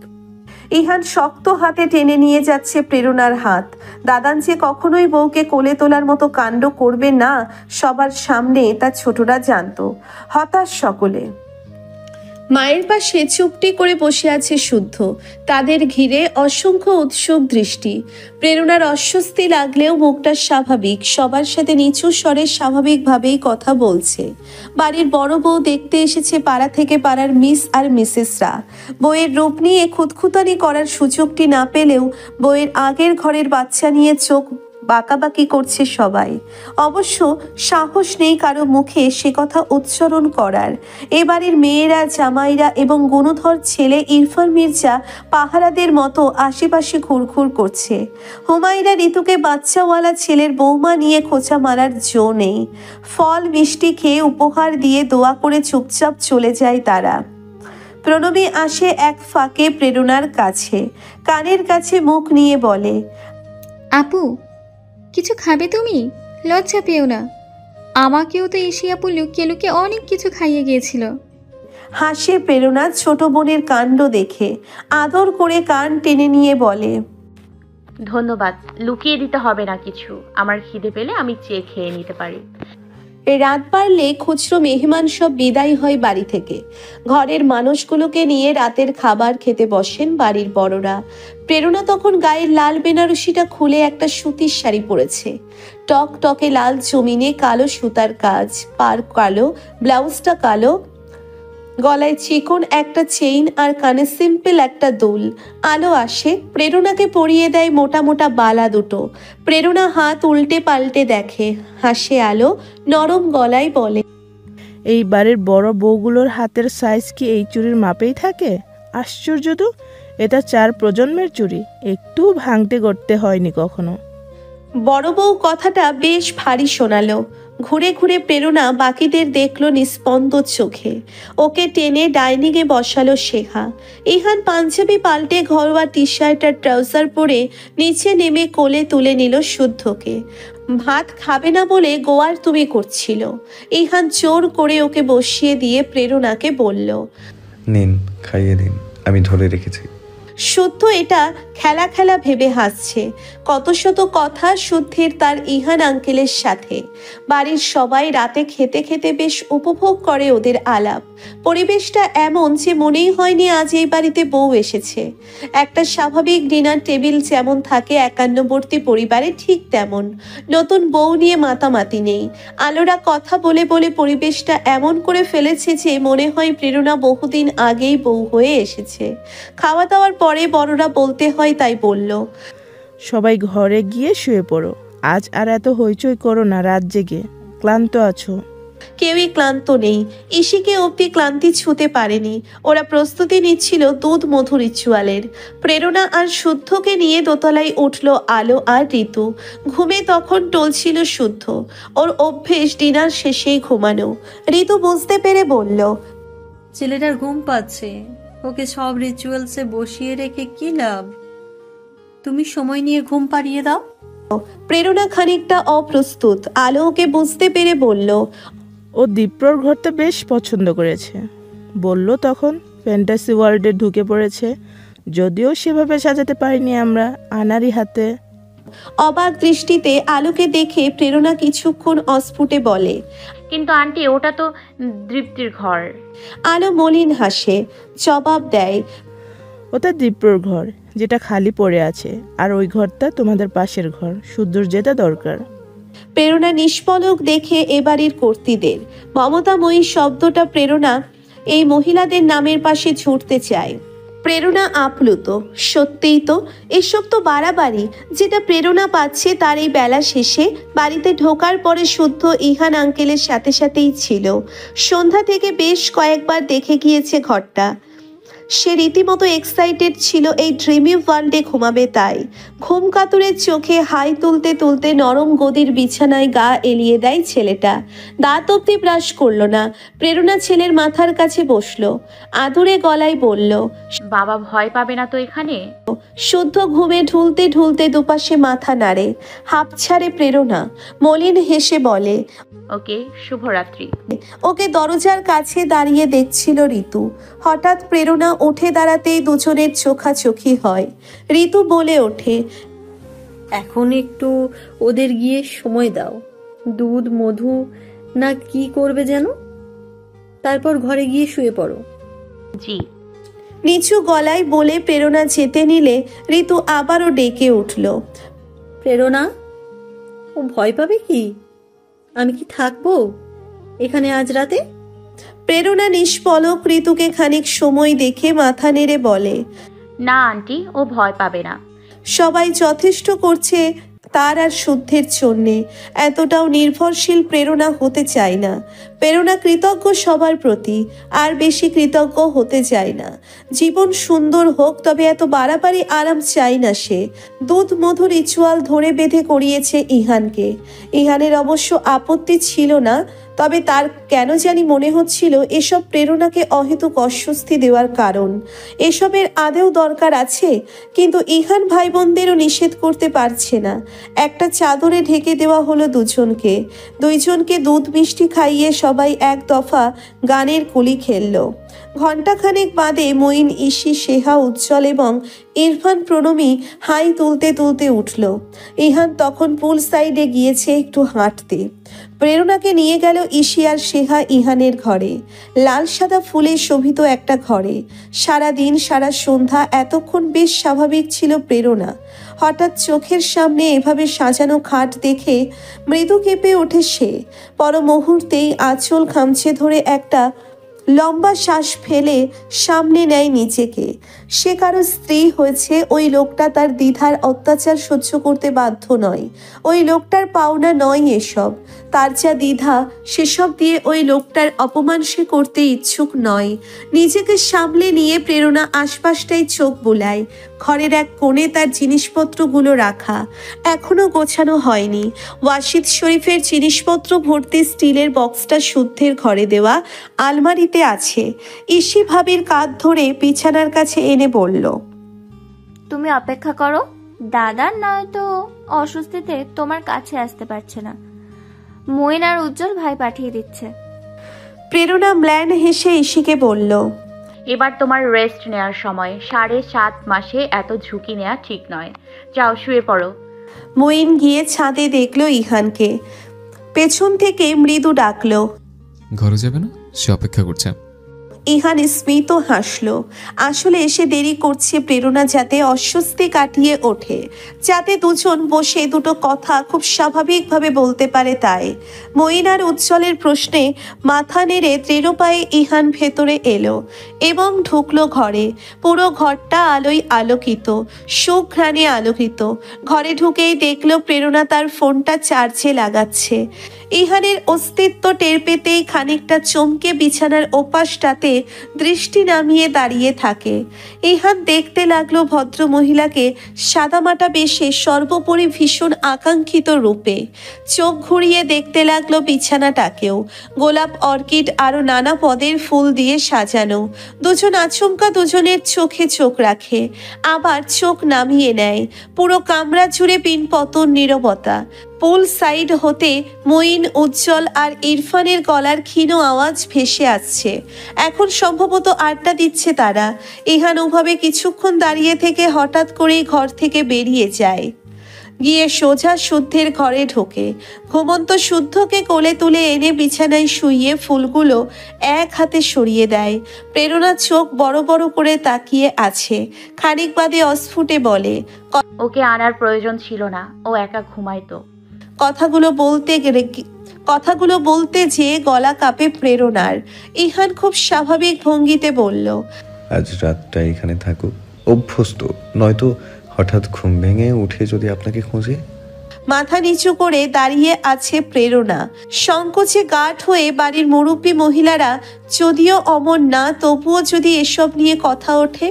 Speaker 2: ইহান শক্ত হাতে টেনে নিয়ে যাচ্ছে প্রেরণার হাত। দাদান যে কখনোই বউকে কোলে তোলার মতো কাণ্ড করবে না সবার সামনে, তা ছোটরা জানতো। হতাশ সকলে। মায়ের পাশে চুপটি করে বসে আছে শুদ্ধ। তাদের ঘিরে অসংখ্য উৎসুক দৃষ্টি। প্রেরণার অস্বস্তি লাগলেও মুখটা স্বাভাবিক, সবার সাথে নিচু স্বরে স্বাভাবিকভাবেই কথা বলছে। বাড়ির বড় বউ দেখতে এসেছে পাড়া থেকে পাড়ার মিস আর মিসেসরা। বউয়ের রূপ নিয়ে খুঁতখুঁতানি করার সুযোগটি না পেলেও বউয়ের আগের ঘরের বাচ্চা নিয়ে চোখ বাঁকাবাকি করছে সবাই। অবশ্য সাহস নেই কারো মুখে সে কথা উচ্চারণ করার। এ বাড়ির মেয়েরা, জামাইরা এবং গুণধর ছেলে ইরফান মির্জা পাহারাদের মতো আশেপাশে ঘুরঘুর করছে। হুমায়রা ঋতুকে বাচ্চাওয়ালা ছেলের বৌমা নিয়ে খোঁচা মারার জো নেই। ফল মিষ্টি খেয়ে উপহার দিয়ে দোয়া করে চুপচাপ চলে যায় তারা। প্রণবী আসে এক ফাঁকে প্রেরণার কাছে, কানের কাছে মুখ নিয়ে বলে,
Speaker 16: আপু কিছু খাবে তুমি? লজ্জা পেও না, আমাকেও তো এসে আপু লুকিয়ে লুকিয়ে অনেক কিছু খাইয়ে গিয়েছিল।
Speaker 2: হাসে প্রেরণা ছোট বোনের কাণ্ড দেখে, আদর করে কান টেনে নিয়ে বলে,
Speaker 6: ধন্যবাদ, লুকিয়ে দিতে হবে না কিছু। আমার খিদে পেলে আমি চেয়ে খেয়ে নিতে পারি।
Speaker 2: রাত বাড়লে খুচরো মেহমান সব বিদায় হয় বাড়ি থেকে। ঘরের মানুষগুলোকে নিয়ে রাতের খাবার খেতে বসেন বাড়ির বড়রা। প্রেরণা তখন গায়ের লাল বেনারসিটা খুলে একটা সুতির শাড়ি পরেছে। টক টকে লাল জমিনে কালো সুতার কাজ, পার কালো, ব্লাউজটা কালো, গলায় চিকন একটা চেইন আর কানে সিম্পল একটা দুল। আলো আসে, প্রেরণাকে পরিয়ে দেয় মোটা মোটা বালা দুটো। প্রেরণা হাত উল্টে পাল্টে দেখে, হাসে আলো, নরম গলায় বলে,
Speaker 17: এই বাড়ির বড় বউগুলোর হাতের সাইজ কি এই চুড়ির মাপেই থাকে? আশ্চর্য তো, এটা 4 প্রজন্মের চুড়ি, একটু ভাঙতে করতে হয়নি কখনো।
Speaker 2: বড় বউ কথাটা বেশ ভারী শোনালো। ঘুরে ঘুরে প্রেরণা বাকিদের দেখলো নিস্পন্দ চোখে। ওকে টেনে ডাইনিংয়ে বসালো শেখা। ইহান পাঞ্জাবি পাল্টে ঘরোয়া টি শার্ট আর ট্রাউজার পরে নিচে নেমে কোলে তুলে নিল শুদ্ধকে। ভাত খাবে না বলে গোয়ার তুমি করছিল। ইহান জোর করে ওকে বসিয়ে দিয়ে প্রেরণাকে বলল,
Speaker 1: নিন খাইয়ে দিন, আমি ধরে রেখেছি।
Speaker 2: শুদ্ধ এটা খেলা খেলা ভেবে হাসছে। কত শত কথা শুদ্ধের তার ইহান আঙ্কেলের সাথে। বাড়ির সবাই রাতে খেতে খেতে বেশ উপভোগ করে ওদের আলাপ। পরিবেশটা এমন যে মনেই হয়নি আজ এই বাড়িতে বউ এসেছে। একটা স্বাভাবিক ডিনার টেবিল যেমন থাকে একান্নবর্তী পরিবারে, ঠিক তেমন। নতুন বউ নিয়ে মাতামাতি নেই। আলোরা কথা বলে বলে পরিবেশটা এমন করে ফেলেছে যে মনে হয় প্রেরণা বহুদিন আগেই বউ হয়ে এসেছে। খাওয়া দাওয়ার পরে বড়রা বলতে হয় তাই বলল,
Speaker 17: সবাই ঘরে গিয়ে শুয়ে পড়ো, আজ আর এত হইচই করো না, রাত জেগে ক্লান্ত আছো।
Speaker 2: কেউই ক্লান্ত নেই। ইশিকে অবধি ক্লান্তি ছুঁতে পারেনি। ওরা প্রস্তুতি নিচ্ছিল দুধ মধু রিচুয়ালের। প্রেরণা আর শুদ্ধকে নিয়ে দোতলায় উঠল আলো আর ঋতু। ঘুমে তখন টলছিল শুদ্ধ। ওর অভ্যেস ডিনার শেষেই ঘুমানো। ঋতু বুঝতে পেরে বলল,
Speaker 14: ছেলেটার ঘুম পাচ্ছে, ওকে সব রিচুয়ালসে বসিয়ে রেখে কি লাভ? তুমি সময় নিয়ে ঘুম পাড়িয়ে দাও।
Speaker 2: প্রেরণা খানিকটা অপ্রস্তুত। আলো ওকে বুঝতে পেরে বলল,
Speaker 17: ও দীপ্রর ঘরটা বেশ পছন্দ করেছে, বলল তখন ফ্যান্টাসি ওয়ার্ল্ডে ঢুকে পড়েছে। যদিও সেভাবে সাজাতে পারিনি আমরা, আনারই হাতে।
Speaker 2: অবাক দৃষ্টিতে আলোকে দেখে প্রেরণা কিছুক্ষণ অস্ফুটে বলে,
Speaker 6: কিন্তু আন্টি ওটা তো দীপ্তির ঘর।
Speaker 2: আলো মলিন হাসে, জবাব দেয়,
Speaker 17: ওটা দীপ্রর ঘর, যেটা খালি পড়ে আছে, আর ওই ঘরটা তোমাদের পাশের ঘর, শুদ্ধর যেটা দরকার।
Speaker 2: প্রেরণা নিষ্পলক দেখে এবাড়ির কর্ত্রীদের। মমতাময়ী শব্দটা প্রেরণা এই মহিলাদের নামের পাশে ছুটতে চায়। প্রেরণা আপ্লুত। সত্যিই তো, এসব তো বাড়াবাড়ি। যেটা প্রেরণা পাচ্ছে তার এই বেলা শেষে বাড়িতে ঢোকার পরে শুদ্ধ ইহান আঙ্কেলের সাথে সাথেই ছিল। সন্ধ্যা থেকে বেশ কয়েকবার দেখে গিয়েছে ঘরটা। সে রীতিমতো এক্সাইটেড ছিল এই ড্রিমি ওয়ার্ল্ডে ঘুমাবে তাই। ঘুম কাতুরের চোখে হাই তুলতে তুলতে নরম গদির বিছানায় গা এলিয়ে দেয় ছেলেটা। দাঁত অব্দি ব্রাশ করলো না। প্রেরণা ছেলের মাথার কাছে বসলো, আদুরে গলায় বলল,
Speaker 6: বাবা ভয় পাবে না তো এখানে?
Speaker 2: শুদ্ধ ঘুমে ঢুলতে ঢুলতে দুপাশে মাথা নাড়ে। হাঁপ ছাড়ে প্রেরণা। মলিন হেসে বলে,
Speaker 6: ওকে, শুভরাত্রি।
Speaker 2: ওকে দরজার কাছে দাঁড়িয়ে দেখছিল ঋতু। হঠাৎ প্রেরণা উঠে দাঁড়াতেই দুজনের চোখাচোখি হয়। ঋতু বলে ওঠে,
Speaker 14: এখন একটু ওদের গিয়ে সময় দাও, দুধ মধু না কি করবে যেন, তারপর ঘরে গিয়ে শুয়ে পড়ো।
Speaker 6: জি।
Speaker 2: নিচু গলায় বলে প্রেরণা যেতে নিলে ঋতু আবারও ডেকে উঠল,
Speaker 14: প্রেরণা, ও ভয় পাবে কি? আমি কি থাকবো এখানে আজ রাতে?
Speaker 2: প্রেরণা নিষ্পলক ঋতুকে খানিক সময় দেখে মাথা নেড়ে বলে,
Speaker 6: না আন্টি, ও ভয় পাবে না।
Speaker 2: সবাই যথেষ্ট করছে তার আর শুদ্ধের জন্যে এতটাও নির্ভরশীল প্রেরণা হতে চায় না। প্রেরণা কৃতজ্ঞ সবার প্রতি, আর বেশি কৃতজ্ঞ হতে চায় না। জীবন সুন্দর হোক, তবে এত বাড়াবাড়ি আরাম চাই না সে। দুধ মধু রিচুয়াল ধরে বেঁধে করিয়েছে ইহানকে। ইহানের অবশ্য আপত্তি ছিল না, তবে তার কেন জানি মনে হচ্ছিল এসব প্রেরণাকে অহেতুক অস্বস্তি দেওয়ার কারণ। এসবের আদেও দরকার আছে, কিন্তু ইহান ভাই বোনদেরও নিষেধ করতে পারছে না। একটা চাদরে ঢেকে দেওয়া হলো দুজনকে। দুইজনকে দুধ মিষ্টি খাইয়ে সবাই এক দফা গানের কুলি খেলল। ঘণ্টাখানেক বাদে মঈন, ইসি, সেহা, উজ্জ্বল এবং ইরফান প্রণমী হাই তুলতে তুলতে উঠল। ইহান তখন পুল সাইডে গিয়েছে একটু হাঁটতে। প্রেরণাকে নিয়ে গেল ইসি আর সেহা ইহানের ঘরে, লাল সাদা ফুলে শোভিত একটা ঘরে। সারা দিন সারা সন্ধ্যা এতক্ষণ বেশ স্বাভাবিক ছিল প্রেরণা। হঠাৎ চোখের সামনে এভাবে সাজানো খাট দেখে মৃদু কেঁপে ওঠে সে। পর মুহূর্তেই আঁচল খামচে ধরে একটা লম্বা শ্বাস ফেলে সামনে নেয় নিজেকে। সে কারো স্ত্রী হয়েছে, ওই লোকটা তার দ্বিধার অত্যাচার সহ্য করতে বাধ্য নয়। ওই লোকটার পাওনা নয় এসব। তার যা দ্বিধা, সেসব দিয়ে ওই লোকটার অপমান সে করতে ইচ্ছুক নয়। নিজেকে সামলে নিয়ে প্রেরণা আশপাশটাই চোখ বুলায়। ঘরের এক কোণে তার জিনিসপত্রগুলো রাখা, এখনো গোছানো হয়নি। ওয়াশিদ শরীফের জিনিসপত্র ভর্তি স্টিলের বক্সটা শুদ্ধের ঘরে দেওয়া আলমারিতে আছে। ইসি ভাবির কাঁধ ধরে বিছানার কাছে এনে বলল,
Speaker 12: তুমি অপেক্ষা করো, দাদার নয়তো অস্বস্তিতে তোমার কাছে আসতে পারছে না, মঈন আর উজ্জ্বল ভাই পাঠিয়ে দিচ্ছে।
Speaker 2: প্রেরণা ম্লান হেসে ইসিকে বলল,
Speaker 6: এবার তোমার রেস্ট নেওয়ার সময়। 7.5 মাসে এত ঝুঁকি নেওয়া ঠিক নয়, যাও শুয়ে পড়ো।
Speaker 2: মঈন গিয়ে ছাদে দেখলো ইহানকে। পেছন থেকে মৃদু ডাকলো,
Speaker 5: ঘরে যাবে না? সে অপেক্ষা করছে।
Speaker 2: ইহান স্মিত হাসলো। আসলে এসে দেরি করছে প্রেরণা যাতে অস্বস্তি কাটিয়ে ওঠে, যাতে দুজন বসে দুটো কথা খুব স্বাভাবিকভাবে বলতে পারে তাই। মঈন আর উজ্জ্বলের প্রশ্নে মাথা নেড়ে দৃঢ় পায়ে ইহান ভেতরে এলো এবং ঢুকলো ঘরে। পুরো ঘরটা আলোয় আলোকিত, সুঘ্রাণে আলোকিত। ঘরে ঢুকেই দেখলো প্রেরণা তার ফোনটা চার্জে লাগাচ্ছে। ইহানের অস্তিত্ব টের পেতেই খানিকটা চমকে বিছানার ওপাশটাতে দৃষ্টি নামিয়ে দাঁড়িয়ে থাকে। ইহান দেখতে লাগলো ভদ্র মহিলাকে সাদামাটা বেশে সর্বোপরি ভীষণ আকাঙ্ক্ষিত রূপে। চোখ ঘুরিয়ে দেখতে লাগলো বিছানাটাকেও, গোলাপ, অর্কিড আরো নানা পদের ফুল দিয়ে সাজানো। দুজন আচমকা দুজনের চোখে চোখ রাখে, আবার চোখ নামিয়ে নেয়। পুরো কামরা জুড়ে পিনপতন নীরবতা। পুল সাইড হতে মঈন, উজ্জ্বল আর ইরফানের গলার ক্ষীণ আওয়াজ ভেসে আসছে। এখন সম্ভবত আড্ডা দিচ্ছে তারা। ইহান ওভাবে কিছুক্ষণ দাঁড়িয়ে থেকে হঠাৎ করেই ঘর থেকে বেরিয়ে যায়, গিয়ে সোজা শুদ্ধের ঘরে ঢোকে। ঘুমন্ত শুদ্ধকে কোলে তুলে এনে বিছানায় শুইয়ে ফুলগুলো এক হাতে সরিয়ে দেয়। প্রেরণা চোখ বড় বড় করে তাকিয়ে আছে। খানিক বাদে অস্ফুটে বলে,
Speaker 6: ওকে আনার প্রয়োজন ছিল না, ও একা ঘুমাইতো।
Speaker 2: কথাগুলো বলতে যেয়ে গলা কাঁপে প্রেরণার। ইহান খুব স্বাভাবিক ভঙ্গিতে বলল,
Speaker 1: আজ রাতটা এখানে থাকুক, অভ্যস্ত, নয়তো হঠাৎ ঘুম ভেঙে উঠে যদি আপনাকে খোঁজে।
Speaker 2: মাথা নিচু করে দাঁড়িয়ে আছে প্রেরণা। সংকোচে গাঢ় হয়ে বাড়ির মুরব্বী মহিলারা যদিও অমর না, তবুও যদি এসব নিয়ে কথা ওঠে,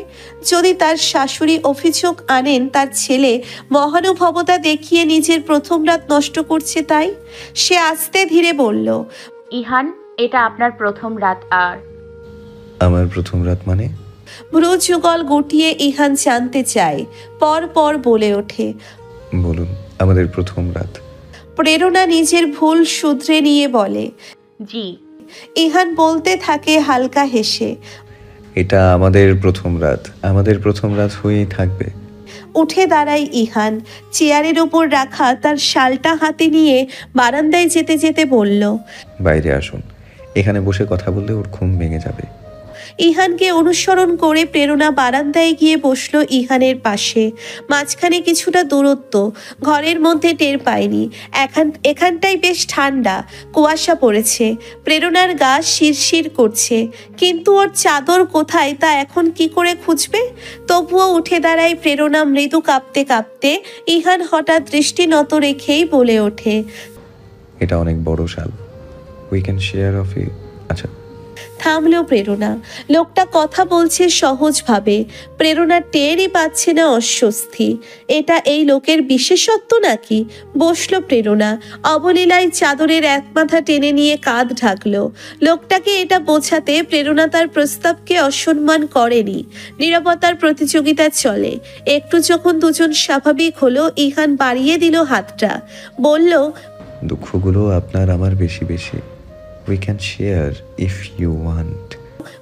Speaker 2: যদি তার শাশুড়ি অভিযোগ আনেন তার ছেলে মহানুভবতা দেখিয়ে নিজের প্রথম রাত নষ্ট করছে, তাই সে আস্তে ধীরে বলল,
Speaker 6: ইহান, এটা আপনার প্রথম রাত। আর
Speaker 1: আমার প্রথম রাত মানে?
Speaker 2: ভ্রু যুগল গুটিয়ে ইহান জানতে চায়। পর পর বলে ওঠে,
Speaker 1: বলুন, আমাদের প্রথম রাত।
Speaker 2: প্রেরণা নিজের ভুল শুধরে নিয়ে বলে,
Speaker 6: জি।
Speaker 2: ইহান বলতে থাকে হালকা হেসে,
Speaker 1: এটা আমাদের প্রথম রাত, আমাদের প্রথম রাত হয়েই থাকবে।
Speaker 2: উঠে দাঁড়ায় ইহান, চেয়ারের ওপর রাখা তার শালটা হাতে নিয়ে বারান্দায় যেতে যেতে বলল,
Speaker 1: বাইরে আসুন, এখানে বসে কথা বললে ওর ঘুম ভেঙে যাবে।
Speaker 2: ইহানকে অনুসরণ করে প্রেরণা বারান্দায় গিয়ে বসলো ইহানের পাশে। মাঝখানে কিছুটা দূরত্ব, ঘরের মধ্যে টের পায়নি। এখানটায় বেশ ঠান্ডা, কুয়াশা পড়েছে। প্রেরণার গা শিরশির করছে, কিন্তু ওর চাদর কোথায় তা এখন কি করে খুঁজবে? তবুও উঠে দাঁড়ায় প্রেরণা মৃদু কাঁপতে কাঁপতে। ইহান হঠাৎ দৃষ্টি নত রেখেই বলে ওঠে,
Speaker 1: এটা অনেক বড় শাল, we can share of it. আচ্ছা।
Speaker 2: থামলো প্রেরণা। লোকটা কথা বলছে সহজভাবে, প্রেরণা টেরই পাচ্ছে না অস্বস্তি। এটা এই লোকের বিশেষত্ব নাকি? বসলো প্রেরণা, অবলীলায় চাদরের এক মাথা টেনে নিয়ে কাঁধ ঢাকলো। লোকটাকে এটা বোঝাতে প্রেরণা তার প্রস্তাবকে অসম্মান করেনি। নীরবতার প্রতিযোগিতা চলে। একটু যখন দুজন স্বাভাবিক হলো, ইহান বাড়িয়ে দিল হাতটা, বলল,
Speaker 1: দুঃখগুলো আপনার আমার বেশি বেশি, we can share if you want.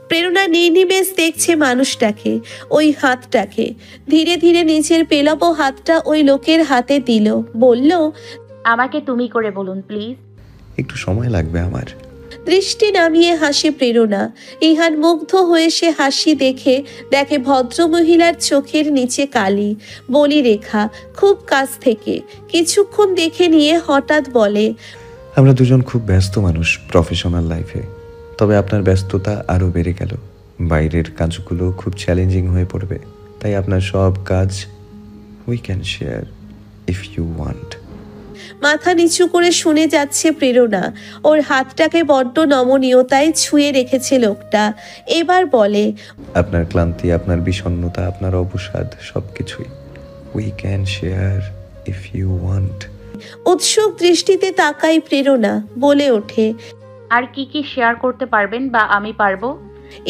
Speaker 2: প্রেরণা নির্নিমেষ দেখছে মানুষটাকে, ওই হাতটাকে। ধীরে ধীরে নিজের পেলব হাতটা ওই লোকের হাতে দিল, বলল,
Speaker 6: আমাকে তুমি করে বলুন প্লিজ।
Speaker 1: একটু সময় লাগবে আমার।
Speaker 2: দৃষ্টি নামিয়ে হাসে প্রেরণা। ইহান মুগ্ধ হয়ে সে হাসি দেখে ভদ্রমহিলার চোখের নিচে কালি, বলি রেখা, খুব কাছ থেকে। কিছুক্ষণ দেখে নিয়ে হঠাৎ বলে,
Speaker 1: আমরা দুজন খুব ব্যস্ত মানুষ প্রফেশনাল লাইফে, তবে আপনার ব্যস্ততা আরও বেড়ে গেল। বাইরের কাজগুলো খুব চ্যালেঞ্জিং হয়ে পড়বে, তাই আপনার সব কাজ we can share if you want.
Speaker 2: মাথা নিচু করে শুনে যাচ্ছে প্রেরণা। ওর হাতটাকে বড্ড নমনীয়তায় ছুঁয়ে রেখেছে লোকটা। এবার বলে,
Speaker 1: আপনার ক্লান্তি, আপনার বিষণ্ণতা, আপনার অবসাদ সবকিছুই we can share if you want.
Speaker 2: উৎসুক দৃষ্টিতে তাকাই প্রেরণা, বলে ওঠে,
Speaker 6: আর কি কি শেয়ার করতে পারবেন বা আমি পারবো?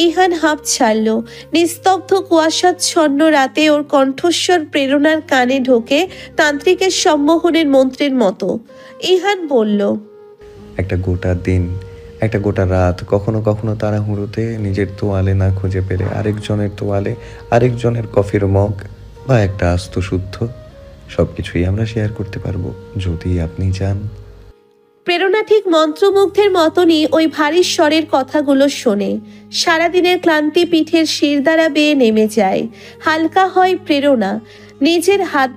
Speaker 2: ইহান হাঁপ ছাড়ল। নিস্তব্ধ কুয়াশাচ্ছন্ন রাতে ওর কণ্ঠস্বর প্রেরণার কানে ঢোকে তান্ত্রিকের সম্মোহনের মন্ত্রের মতো। ইহান বলল,
Speaker 1: একটা গোটা দিন, একটা গোটা রাত, কখনো কখনো তাড়াহুড়োতে নিজের তোয়ালে না খুঁজে পেলে আরেকজনের তোয়ালে, আরেকজনের কফির মগ বা একটা আস্ত শুদ্ধ, সবকিছুই আমরা শেয়ার করতে পারবো যদি আপনি চান।
Speaker 2: প্রেরণা ঠিক মন্ত্রমুগ্ধের মতনই ওই ভারী স্বরের কথাগুলো শোনে। সারাদিনের ক্লান্তি পিঠের শিরদাঁড়া বেয়ে নেমে যায়। হালকা হয় প্রেরণা। নিজের হাত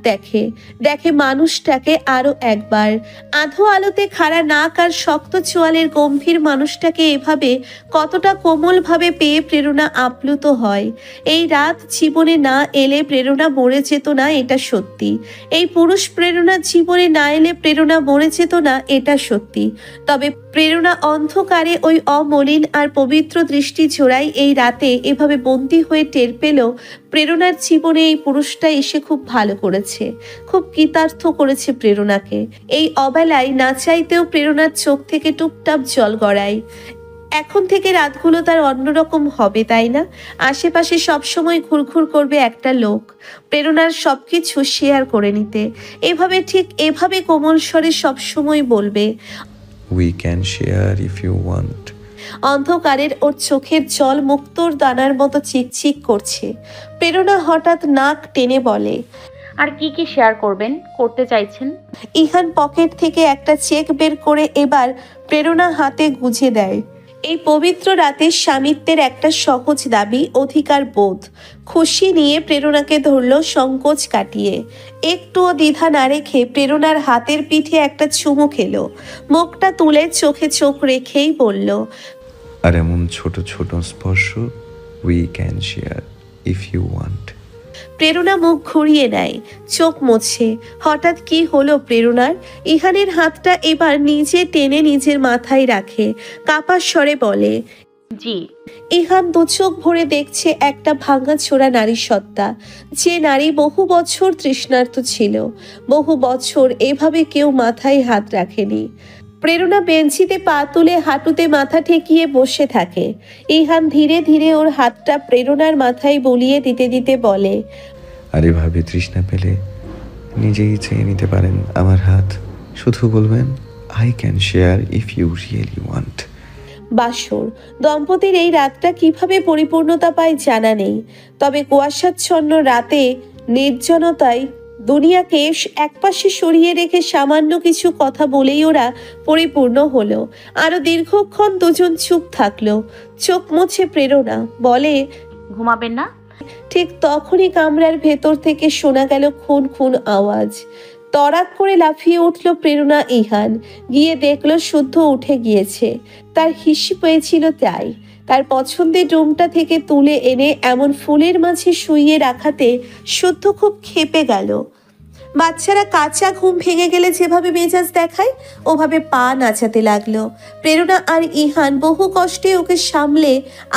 Speaker 2: দেখে মানুষটাকে আরো একবার। আধো আলোতে খাড়া নাক আর শক্ত চোয়ালের গম্ভীর মানুষটাকে এভাবে কতটা কোমলভাবে পেয়ে প্রেরণা আপ্লুত হয়। এই রাত জীবনে না এলে প্রেরণা মরে যেত না, এটা সত্যি। এই পুরুষ প্রেরণা জীবনে না এলে প্রেরণা মরে যেত না, এটা সত্যি। তবে প্রেরণা অন্ধকারে ওই অমলিন আর পবিত্র দৃষ্টি জোড়ায় এই রাতে এভাবে বন্দী হয়ে টের পেল প্রেরণার জীবনে এই পুরুষটা এসে খুব ভালো করেছে, খুব কৃতার্থ করেছে প্রেরণাকে। এই অবেলায় না চাইতেও প্রেরণার চোখ থেকে টুপটাপ জল গড়ায়। এখন থেকে রাতগুলো তার অন্যরকম হবে, তাই না? আশেপাশে সবসময় ঘুরঘুর করবে একটা লোক, প্রেরণার সবকিছু শেয়ার করে নিতে। ঠিক এভাবে কোমল স্বরে সবসময় বলবে,
Speaker 1: we can share if you want.
Speaker 2: অন্ধকারের ওর চোখের জল মুক্তোর দানার মতো চিকচিক করছে। প্রেরণা হঠাৎ নাক টেনে বলে,
Speaker 6: আর কি কি শেয়ার করতে চাইছেন?
Speaker 2: ইহান পকেট থেকে একটা চেক বের করে এবার প্রেরণা হাতে গুজে দেয়। এই পবিত্র রাতে স্বামিত্বের একটা সহজ দাবি, অধিকার বোধ। খুশি নিয়ে প্রেরণাকে ধরল সংকোচ কাটিয়ে। একটুও দ্বিধা না রেখে প্রেরণার হাতের পিঠে একটা চুমু খেলো। মুখটা তুলে চোখে চোখ রেখেই বলল,
Speaker 1: আর এমন ছোট ছোট স্পর্শ we can share if you want.
Speaker 2: প্রেরণা মুখ ঘুরিয়ে নেয়, চোখ মোছে। হঠাৎ কি হলো প্রেরণার? ইহানের হাতটা এবার নিজে টেনে নিজের মাথায় রাখে, কাপা স্বরে বলে,
Speaker 6: জি।
Speaker 2: ইহান দু চোখ ভরে দেখছে একটা ভাঙাচোরা নারী সত্তা, যে নারী বহু বছর তৃষ্ণার্ত ছিল, বহু বছর এভাবে কেউ মাথায় হাত রাখেনি। প্রেরণা বেঞ্চিতে পা তুলে হাঁটুতে মাথা ঠেকিয়ে বসে থাকে। ইহান ধীরে ধীরে ওর হাতটা প্রেরণার মাথায় বুলিয়ে দিতে দিতে বলে,
Speaker 1: আর এভাবে তৃষ্ণা পেলে নিজেই চেয়ে নিতে পারেন আমার হাত। শুধু বলবেন I can share if you really want.
Speaker 2: বাসর। দম্পতির এই রাতটা কিভাবে পরিপূর্ণতা পায় জানা নেই, তবে কুয়াশাচ্ছন্ন রাতে নির্জনতায় দুনিয়াকে একপাশে সরিয়ে রেখে সামান্য কিছু কথা বলেই ওরা পরিপূর্ণ হলো। আরো দীর্ঘক্ষণ দুজন চুপ থাকলো। চোখ মুছে প্রেরণা বলে,
Speaker 6: ঘুমাবেন না?
Speaker 2: ঠিক তখনই কামরার ভেতর থেকে শোনা গেল খুন খুন আওয়াজ। তড়াক করে লাফিয়ে উঠল প্রেরণা। ইহান গিয়ে দেখলো শুদ্ধ উঠে গিয়েছে। তার হিসি পেয়েছিল তাই। তার পছন্দের রুমটা থেকে তুলে এনে এমন ফুলের মাঝে শুইয়ে রাখাতে শুদ্ধ খুব ক্ষেপে গেল। বাচ্চারা কাঁচা ঘুম ভেঙে গেলে যেভাবে মেজাজ দেখায় ওভাবে পা নাচাতে লাগলো। প্রেরণা আর ইহান বহু কষ্টে ওকে সামলে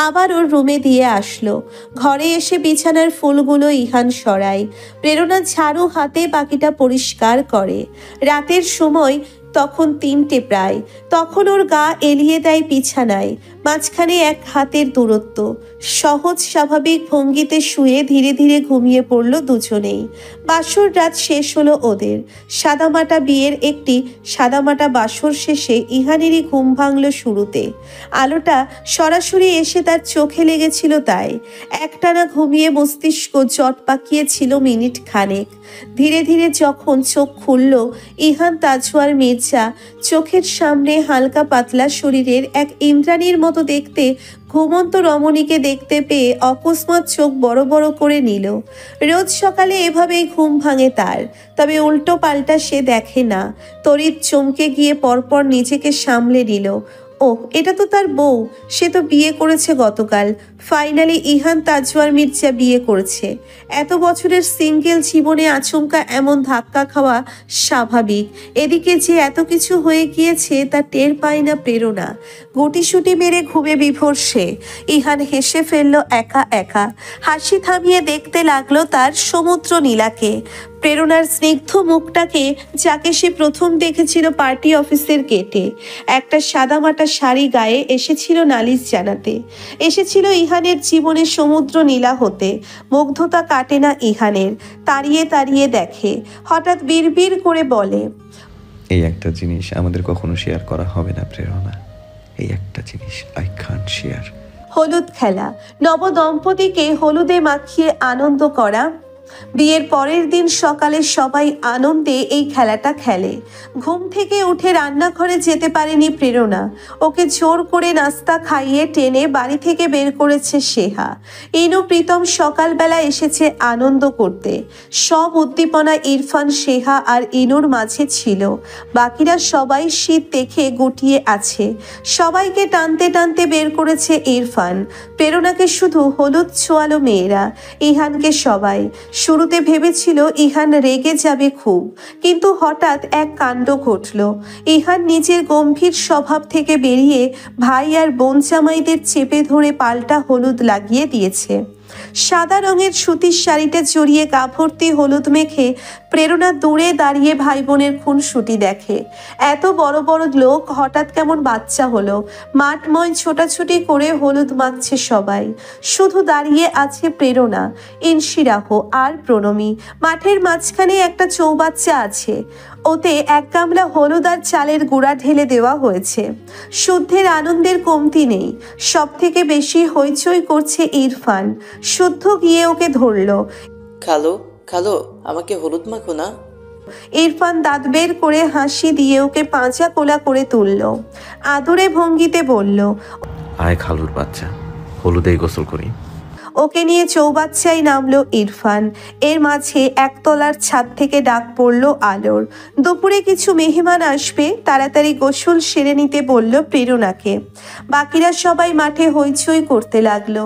Speaker 2: আবার ওর রুমে দিয়ে আসলো। ঘরে এসে বিছানার ফুলগুলো ইহান সরায়, প্রেরণা ঝাড়ু হাতে বাকিটা পরিষ্কার করে। রাতের সময় তখন 3টে প্রায়। তখন ওর গা এলিয়ে দেয় বিছানায়, মাঝখানে এক হাতের দূরত্ব। সহজ স্বাভাবিক ভঙ্গিতে শুয়ে ধীরে ধীরে ঘুমিয়ে পড়ল দুজনেই। বাসর রাত শেষ হলো ওদের। সাদামাটা বিয়ের একটি সাদামাটা বাসর শেষে ইহানেরই ঘুম ভাঙল শুরুতে। আলোটা সরাসরি এসে তার চোখে লেগেছিল, তাই একটানা ঘুমিয়ে মস্তিষ্ক জট পাকিয়েছিল মিনিট খানেক। ধীরে ধীরে যখন চোখ খুলল, ইহান তাজওয়ার মির্জা চোখের সামনে হালকা পাতলা শরীরের এক ইন্দ্রাণীর মতো দেখতে ঘুমন্ত রমণীকে দেখতে পেয়ে অকস্মাৎ চোখ বড় বড় করে নিল। রোজ সকালে এভাবেই ঘুম ভাঙে তার, তবে উল্টো পাল্টা সে দেখে না। তড়িৎ চমকে গিয়ে পরপর নিজেকে সামলে নিল। ওহ, এটা তো তার বউ। সে তো বিয়ে করেছে গতকাল। ফাইনালি ইহান তাজওয়ার মির্জা বিয়ে করেছে। এত বছরের সিঙ্গেল জীবনে আচমকা এমন ধাক্কা খাওয়া স্বাভাবিক। এদিকে যে এত কিছু হয়ে গিয়েছে তা টের পায় না প্রেরণা। গুটিসুটি মেরে ঘুমে বিভোর সে। ইহান হেসে ফেলল একা একা। হাসি থামিয়ে দেখতে লাগলো তার সমুদ্র নীলাকে, প্রেরণার স্নিগ্ধ মুখটাকে, যাকে সে প্রথম দেখেছিল পার্টি অফিসের গেটে। একটা সাদামাটা শাড়ি গায়ে এসেছিল নালিশ জানাতে, এসেছিল ইহানের জীবনে সমুদ্র নীলা হতে। মুগ্ধতা কাটে না ইহানের, তাড়িয়ে তাড়িয়ে দেখে। হঠাৎ বিড়বিড় করে বলে,
Speaker 1: এই একটা জিনিস আমাদের কখনো শেয়ার করা হবে না প্রেরণা। এই একটা জিনিস আই কান্ট শেয়ার।
Speaker 2: হলুদ খেলা। নবদম্পতিকে হলুদে মাখিয়ে আনন্দ করা। বিয়ের পরের দিন সকালে সবাই আনন্দে এই খেলাটা খেলে। ঘুম থেকে উঠে রান্নাঘরে যেতে পারেনি প্রেরণা। ওকে জোর করে নাস্তা খাইয়ে টেনে বাড়ি থেকে বের করেছে সেহা। ইনু প্রীতম সকালবেলা এসেছে আনন্দ করতে। সব উদ্দীপনা ইরফান, সেহা আর ইনুর মাঝে ছিল। বাকিরা সবাই শীত দেখে গুটিয়ে আছে। সবাইকে টানতে টানতে বের করেছে ইরফান। প্রেরণাকে শুধু হলুদ ছোয়ালো মেয়েরা, ইহানকে সবাই। শুরুতে ভেবেছিল ইহান রেগে যাবে খুব, কিন্তু হঠাৎ এক কাণ্ড ঘটল। ইহান নিজের গম্ভীর স্বভাব থেকে বেরিয়ে ভাই আর বোন জামাইদের চেপে ধরে পাল্টা হলুদ লাগিয়ে দিয়েছে। সাদা রঙের সুতির শাড়িতে জড়িয়ে গা ভর্তি হলুদ মেখে প্রেরণা দূরে দাঁড়িয়ে ভাই বোনের খুনসুটি দেখে। এত বড় বড় লোক হঠাৎ কেমন বাচ্চা হলো। মাঠময় ছোটাছুটি করে হলুদ মাখছে সবাই। শুধু দাঁড়িয়ে আছে প্রেরণা, ইনশিরাহ আর প্রণমী। মাঠের মাঝখানে একটা চৌবাচ্চা আছে, ওতে এক গামলা হলুদ আর চালের গুঁড়া ঢেলে দেওয়া হয়েছে। শুদ্ধের আনন্দের কমতি নেই। সব থেকে বেশি হইচই করছে ইরফান। শুদ্ধ গিয়ে ওকে ধরল।
Speaker 7: খালো খালো, আমাকে হলুদ মাখো না।
Speaker 2: ইরফান দাঁত বের করে হাসি দিয়ে ওকে পাঁচা কোলা করে তুলল। আদরে ভঙ্গিতে বলল,
Speaker 10: আয় খালুর বাচ্চা, হলুদেই গোসল করি।
Speaker 2: ওকে নিয়ে চৌবাচ্চায় নামলো ইরফান। এর মাঝে একতলার ছাদ থেকে ডাক পড়ল আলোর। দুপুরে কিছু মেহমান আসবে, তাড়াতাড়ি গোসল সেরে নিতে বলল প্রেরণাকে। বাকিরা সবাই মাঠে হইচই করতে লাগলো।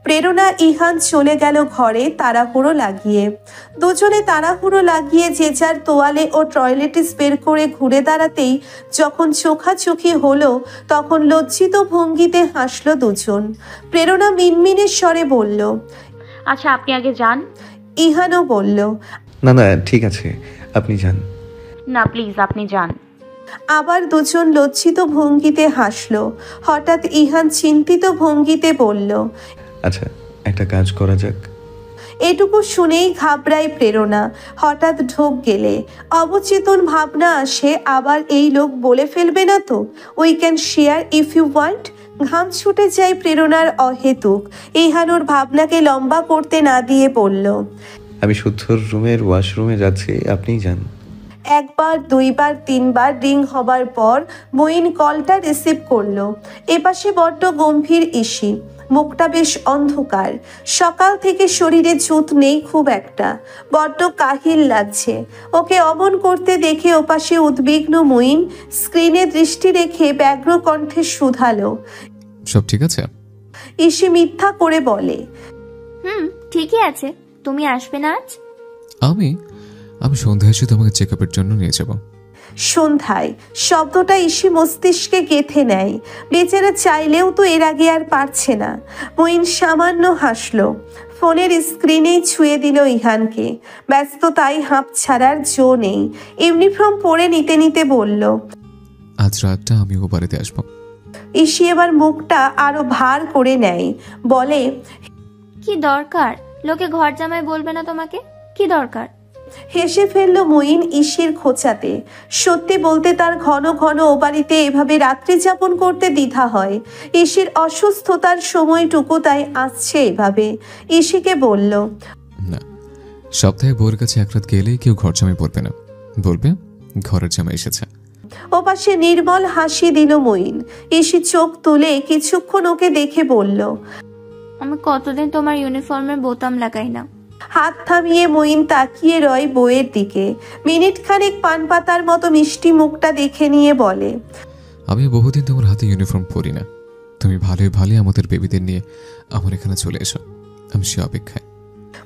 Speaker 2: প্রেরণা ইহান চলে গেল ঘরে তাড়াহুড়ো লাগিয়ে। দুজনে তাড়াহুড়ো লাগিয়ে যে যার তোয়ালে ও টয়লেটিস বের করে ঘুরে দাঁড়াতেই যখন চোখাচোখি হলো, তখন লজ্জিত ভঙ্গিতে হাসলো দুজন। প্রেরণা মিনমিনের স্বরে বলল,
Speaker 6: আচ্ছা আপনি আগে যান।
Speaker 2: ইহানও বলল,
Speaker 1: না না ঠিক আছে, আপনি যান।
Speaker 6: না প্লিজ আপনি যান।
Speaker 2: আবার দুজন লজ্জিত ভঙ্গিতে হাসলো। হঠাৎ ইহান চিন্তিত ভঙ্গিতে বলল,
Speaker 1: আচ্ছা একটা কাজ করা যাক।
Speaker 2: এটুকু শুনেই ঘাবড়ায় প্রেরণা। হঠাৎ ঢোক গেলে অবচেতন ভাবনা আসে, আবার এই লোক বলে ফেলবে না তো we can share if you want. ঘাম ছুটে যায় প্রেরণার অহেতুক। ইহান ওর ভাবনাকে লম্বা করতে না দিয়ে বলল,
Speaker 1: আমি শুদ্ধর রুমের ওয়াশরুমে যাচ্ছি, আপনিই যান।
Speaker 2: একবার, দুইবার, তিনবার রিং হবার পর মঈন কলটা রিসিভ করলো। এপাশে বড্ড গম্ভীর ইসি, মুখটা বেশ অন্ধকার। সকাল থেকে শরীরে চুত নেই খুব একটা, বড্ড কাহিল লাগছে। ওকে অমন করতে দেখে ওপাশে উদ্বিগ্ন মঈন স্ক্রিনে দৃষ্টি রেখে ব্যগ্র কণ্ঠে শুধালো,
Speaker 5: সব ঠিক আছে?
Speaker 2: ইসি মিথ্যা করে বলে,
Speaker 12: ঠিকই আছে। তুমি আসবে না আজ?
Speaker 5: আমি সন্ধ্যায় এসে তোমাকে চেক আপের জন্য নিয়ে যাব।
Speaker 2: সন্ধ্যায় শব্দটা ইসি মস্তিষ্কে গেঁথে নেয়। বেচারা চাইলেও তো এর আগে আর পারছে না। মঈন সামান্য হাসলো, ফোনের স্ক্রিনেই ছুঁয়ে দিল ইহানকে। ব্যস্ত তাই হাঁপ ছাড়ার জো নেই। ইউনিফর্ম পরে নিতে নিতে বলল,
Speaker 5: আজ রাতটা আমি ও বাড়িতে আসবো।
Speaker 2: ইসি এবার মুখটা আরো ভার করে নেয়, বলে,
Speaker 12: কি দরকার? লোকে ঘর জামাই বলবে না তোমাকে? কি দরকার?
Speaker 2: হেসে ফেলল মঈন ইসির খোঁচাতে। সত্যি বলতে তার ঘন ঘন ও বাড়িতে এভাবে রাত্রি যাপন করতে দ্বিধা হয়। ইসির অসুস্থতার সময়টুকু তাই আসছে এভাবে। ইসিকে বলল,
Speaker 5: না, সপ্তাহে বউয়ের কাছে এক রাত গেলেই কেউ ঘর জামাই বলবে না, বলবে ঘরের জামাই এসেছে।
Speaker 2: ওপাশে নির্মল হাসি দিল মঈন। ইসি চোখ তুলে কিছুক্ষণ ওকে দেখে বলল,
Speaker 12: আমি কতদিন তোমার ইউনিফর্মের বোতাম লাগাই না।
Speaker 2: হাত থামিয়ে মঈন তাকিয়ে রয় বইয়ের দিকে। মিনিট খানেক পান পাতার মতো মিষ্টি মুখটা দেখে নিয়ে বলে,
Speaker 5: আমি বহুদিন তোমার হাতে ইউনিফর্ম পরি না। তুমি ভালোই ভালোই আমাদের বেবিদের নিয়ে আমার এখানে চলে এসো, আমি সে অপেক্ষায়।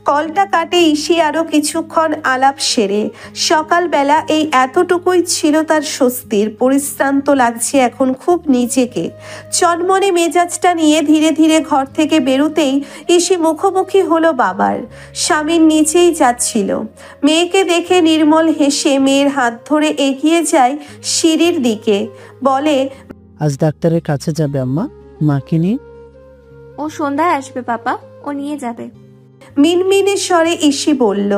Speaker 2: কলটা কাটে ইসি আরো কিছুক্ষণ আলাপ সেরে। সকালবেলা এই এতটুকুই ছিল তার স্বস্তির। পরিশ্রান্ত লাগছে এখন খুব নিজেকে। চনমনে মেজাজটা নিয়ে ধীরে ধীরে ঘর থেকে বেরোতেই ইসি মুখোমুখি হলো বাবার। স্বামীর নিচেই যাচ্ছিল। মেয়েকে দেখে নির্মল হেসে মেয়ের হাত ধরে এগিয়ে যায় সিঁড়ির দিকে, বলে,
Speaker 11: আজ ডাক্তারের কাছে যাবে আম্মা, মাকে নিয়ে?
Speaker 12: ও সন্ধ্যায় আসবে পাপা, ও নিয়ে যাবে।
Speaker 2: মিনমিনে স্বরে ইসি বলল।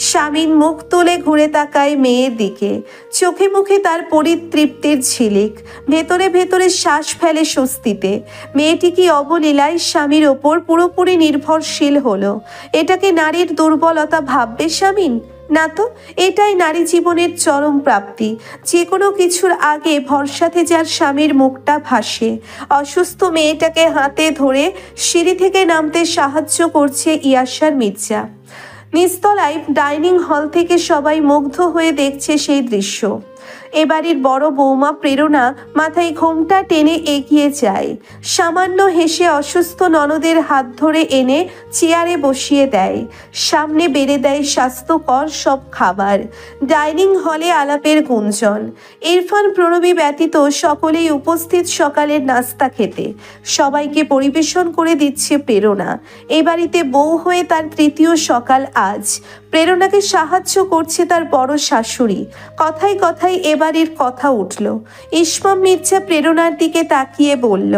Speaker 2: স্বামীর মুখ তুলে ঘুরে তাকায় মেয়ের দিকে। চোখে মুখে তার পরিতৃপ্তির ঝিলিক। ভেতরে ভেতরে শ্বাস ফেলে স্বস্তিতে। মেয়েটি কি অবলীলায় স্বামীর ওপর পুরোপুরি নির্ভরশীল হলো। এটাকে নারীর দুর্বলতা ভাববে স্বামীন? না তো, এটাই নারী জীবনের চরম প্রাপ্তি। যে কোনো কিছুর আগে ভরসাতে যার স্বামীর মুখটা ভাসে। অসুস্থ মেয়েটাকে হাতে ধরে সিঁড়ি থেকে নামতে সাহায্য করছে ইয়াসার মির্জা। নিচতলায় ডাইনিং হল থেকে সবাই মুগ্ধ হয়ে দেখছে সেই দৃশ্য। এবাড়ির বড় বৌমা প্রেরণা মাথায় ঘোমটা টেনে এগিয়ে যায়। সামান্য হেসে অসুস্থ ননদের হাত ধরে এনে চেয়ারে বসিয়ে দেয়। সামনে বেড়ে দেয় স্বাস্থ্যকর সব খাবার। ডাইনিং হলে আলাপের গুঞ্জন। ইরফান প্রণবী ব্যতীত সকলেই উপস্থিত সকালের নাস্তা খেতে। সবাইকে পরিবেশন করে দিচ্ছে প্রেরণা। এ বাড়িতে বউ হয়ে তার তৃতীয় সকাল আজ। প্রেরণাকে সাহায্য করছে তার বড় শাশুড়ি। কথায় কথায় এবারের কথা উঠল। ইসমাম মির্জা প্রেরণার দিকে তাকিয়ে বলল,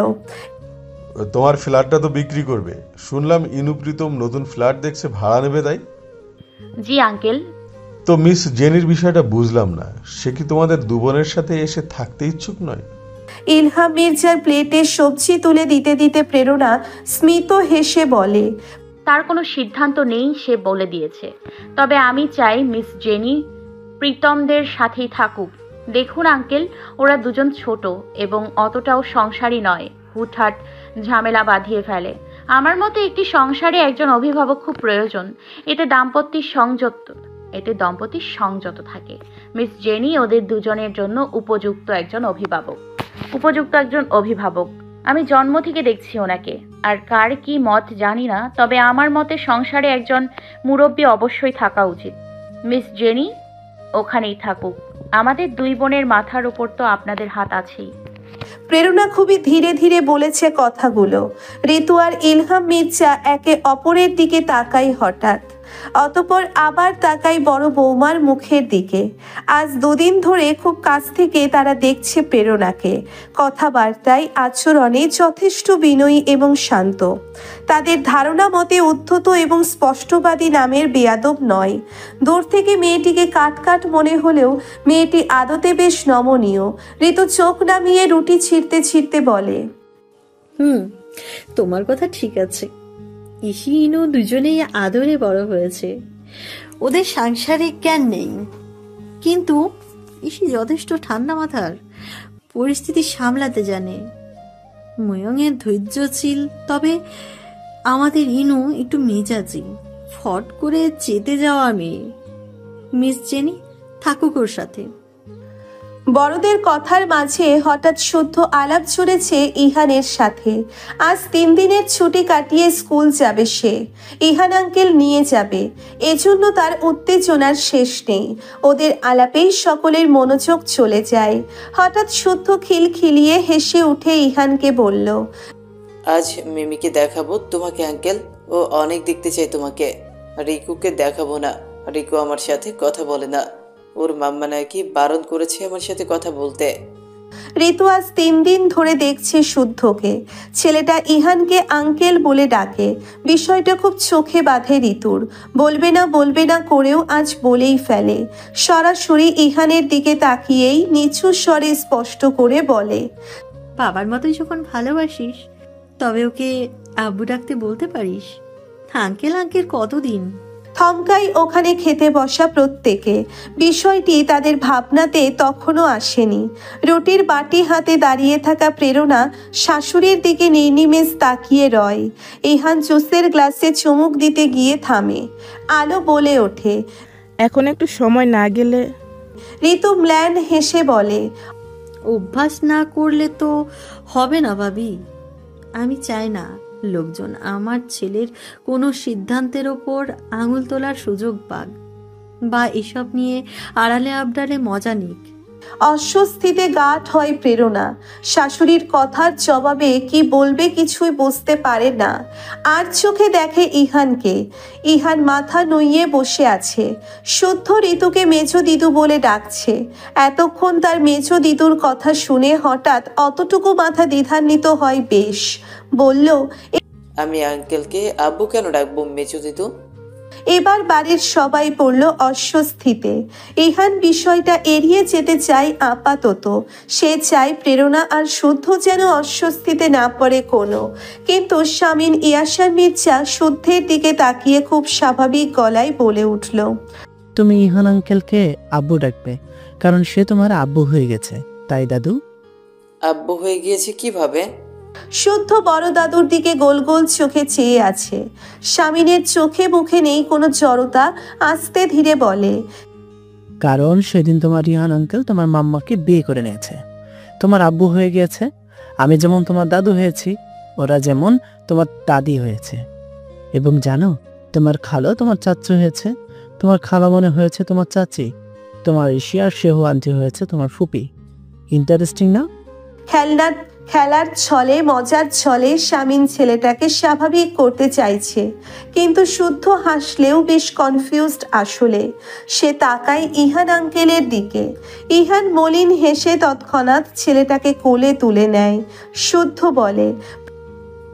Speaker 18: তোমার ফ্ল্যাটটা তো বিক্রি করবে শুনলাম। ইনুপ্রীতম নতুন ফ্ল্যাট দেখছে, ভাড়া নেবে তাই?
Speaker 6: জি আঙ্কেল।
Speaker 18: তো মিস জেনির বিষয়টা বুঝলাম না, সে কি তোমাদের দু বোনের সাথে এসে থাকতে ইচ্ছুক নয়?
Speaker 2: ইলহাম মির্জার প্লেটে সবজি তুলে দিতে দিতে প্রেরণা স্মিত হেসে বলে,
Speaker 6: তার কোনো সিদ্ধান্ত নেই, সে বলে দিয়েছে। তবে আমি চাই মিস জেনি প্রীতমদের সাথেই থাকুক। দেখুন আঙ্কেল, ওরা দুজন ছোট এবং অতটাও সংসারী নয়, হুটহাট ঝামেলা বাঁধিয়ে ফেলে। আমার মতে একটি সংসারে একজন অভিভাবক খুব প্রয়োজন। এতে দম্পতির সংযত থাকে। মিস জেনি ওদের দুজনের জন্য উপযুক্ত একজন অভিভাবক। আমি জন্ম থেকে দেখছি ওনাকে। আর কার কি মত জানি না, তবে আমার মতে সংসারে একজন মুরব্বী অবশ্যই থাকা উচিত। মিস জেনি ওখানেই থাকুক। আমাদের দুই বোনের মাথার উপর তো আপনাদের হাত আছেই।
Speaker 2: প্রেরণা খুবই ধীরে ধীরে বলেছে কথাগুলো। ঋতু আর ইলহাম মির্জা একে অপরের দিকে তাকাই হঠাৎ। অতঃপর আবার তাকাই বড় বৌমার মুখের দিকে। আজ দুদিন ধরে খুব কাছ থেকে তারা দেখছে প্রেরণাকে। কথাবার্তায় আচরণে যথেষ্ট বিনয়ী এবং শান্ত। তাদের ধারণা মতে উদ্ধত এবং স্পষ্টবাদী নামের বেয়াদব নয়। দূর থেকে মেয়েটিকে কাটকাট মনে হলেও মেয়েটি আদতে বেশ নমনীয়। ঋতু চোখ নামিয়ে রুটি ছিঁড়তে ছিঁড়তে বলে,
Speaker 14: তোমার কথা ঠিক আছে। ইসি ইনু দুজনেই আদরে বড় হয়েছে, ওদের সাংসারিক জ্ঞান নেই, কিন্তু ইসি যথেষ্ট ঠান্ডা মাথার, পরিস্থিতি সামলাতে জানে। ময়ঙের ধৈর্যশীল, তবে আমাদের ইনু একটু মেজাজি, ফট করে চেতে যাওয়া মেয়ে। মিস জেনি থাকুক ওর সাথে।
Speaker 2: বড়দের কথার মাঝে হঠাৎ শুদ্ধ আলাপ জুড়েছে ইহানের সাথে। আজ 3 দিনের ছুটি কাটিয়ে স্কুল যাবে সে, ইহান আঙ্কেল নিয়ে যাবে। এজন্য তার উত্তেজনার শেষ নেই। ওদের আলাপেই সকলের মনোযোগ চলে যায়। হঠাৎ শুদ্ধ খিলখিলিয়ে হেসে উঠে ইহানকে বলল,
Speaker 7: আজ মিমিকে দেখাবো তোমাকে আঙ্কেল, ও অনেক দেখতে চাই তোমাকে। রিকুকে দেখাবো না, রিকু আমার সাথে কথা বলে না, ওর মাম্মা নাকি বারণ করেছে আমার সাথে কথা বলতে।
Speaker 2: ঋতু আজ 3 দিন ধরে দেখছে শুদ্ধকে। ছেলেটা ইহানকে আঙ্কেল বলে ডাকে। বিষয়টা খুব চোখে বাঁধে ঋতুর। বলবে না করেও আজ বলেই ফেলে। সরাসরি ইহানের দিকে তাকিয়েই নিচু স্বরে স্পষ্ট করে বলে,
Speaker 14: বাবার মতোই যখন ভালোবাসিস, তবে ওকে আব্বু ডাকতে বলতে পারিস। আঙ্কেল আঙ্কেল কতদিন।
Speaker 2: থমকাই ওখানে খেতে বসা প্রত্যেকে। বিষয়টি তাদের ভাবনাতে তখনও আসেনি। রুটির বাটি হাতে দাঁড়িয়ে থাকা প্রেরণা শাশুড়ির দিকে নির্নিমেষ তাকিয়ে রয়। ইহান জুসের গ্লাসে চুমুক দিতে গিয়ে থামে। আলো বলে ওঠে,
Speaker 17: এখন একটু সময় না গেলে।
Speaker 2: ঋতু ম্ল্যান হেসে বলে,
Speaker 14: অভ্যাস না করলে তো হবে না ভাবি। আমি চাই না লোকজন আমার ছেলের কোনো সিদ্ধান্তের ওপর আঙুল তোলার সুযোগ পাক, বা এসব নিয়ে আড়ালে আবডালে মজা নিক।
Speaker 2: অস্বস্তিতে গাঢ় হয় প্রেরণা। শাশুড়ির কথার জবাবে কি বলবে কিছুই বুঝতে পারে না। আর চোখে দেখে ইহানকে। ইহান মাথা নুইয়ে বসে আছে। শুদ্ধ ঋতুকে মেজো দিদু বলে ডাকছে। এতক্ষণ তার মেজো দিদুর কথা শুনে হঠাৎ অতটুকু মাথা দ্বিধান্বিত হয় বেশ। বলল,
Speaker 7: আমি আঙ্কেলকে আব্বু কেন ডাকবো মেজো দিদু?
Speaker 2: এবার বাড়ির সবাই পড়ল অস্বস্তিতে। ইহান বিষয়টা এড়িয়ে যেতে চায় আপাতত। সে চায় প্রেরণা আর শুদ্ধ যেন অস্বস্তিতে না পড়ে কোনো। কিন্তু শামিন ইয়াসার মির্জা শুদ্ধের দিকে তাকিয়ে খুব স্বাভাবিক গলায় বলে উঠল,
Speaker 11: তুমি ইহান আঙ্কেলকে আব্বু ডাকবে, কারণ সে তোমার আব্বু হয়ে গেছে, তাই দাদু?
Speaker 7: আব্বু হয়ে গিয়েছে কিভাবে?
Speaker 2: শুদ্ধ বড় দাদুর দিকে গোল গোল চোখে চেয়ে আছে। শামিনের চোখে মুখে নেই কোনো জড়তা। আস্তে ধীরে বলে,
Speaker 11: কারণ সেদিন তোমার ইহান আঙ্কেল তোমার মাম্মাকে বিয়ে করে নিয়েছে, তোমার আব্বু হয়ে গিয়েছে। আমি যেমন তোমার দাদু হয়েছি, ওরা যেমন তোমার দাদি হয়েছে। এবং জানো, তোমার খালো তোমার চাচু হয়েছে, তোমার খালা মনে হয়েছে তোমার চাচি, তোমার এশিয়ার সেহু আন্টি হয়েছে তোমার ফুপি। ইন্টারেস্টিং না?
Speaker 2: খেলার ছলে মজার ছলে শামিন ছেলেটাকে স্বাভাবিক করতে চাইছে, কিন্তু শুদ্ধ হাসলেও বেশ কনফিউজড আসলে। সে তাকায় ইহান আঙ্কেলের দিকে। ইহান মলিন হেসে তৎক্ষণাৎ ছেলেটাকে কোলে তুলে নেয়। শুদ্ধ বলে,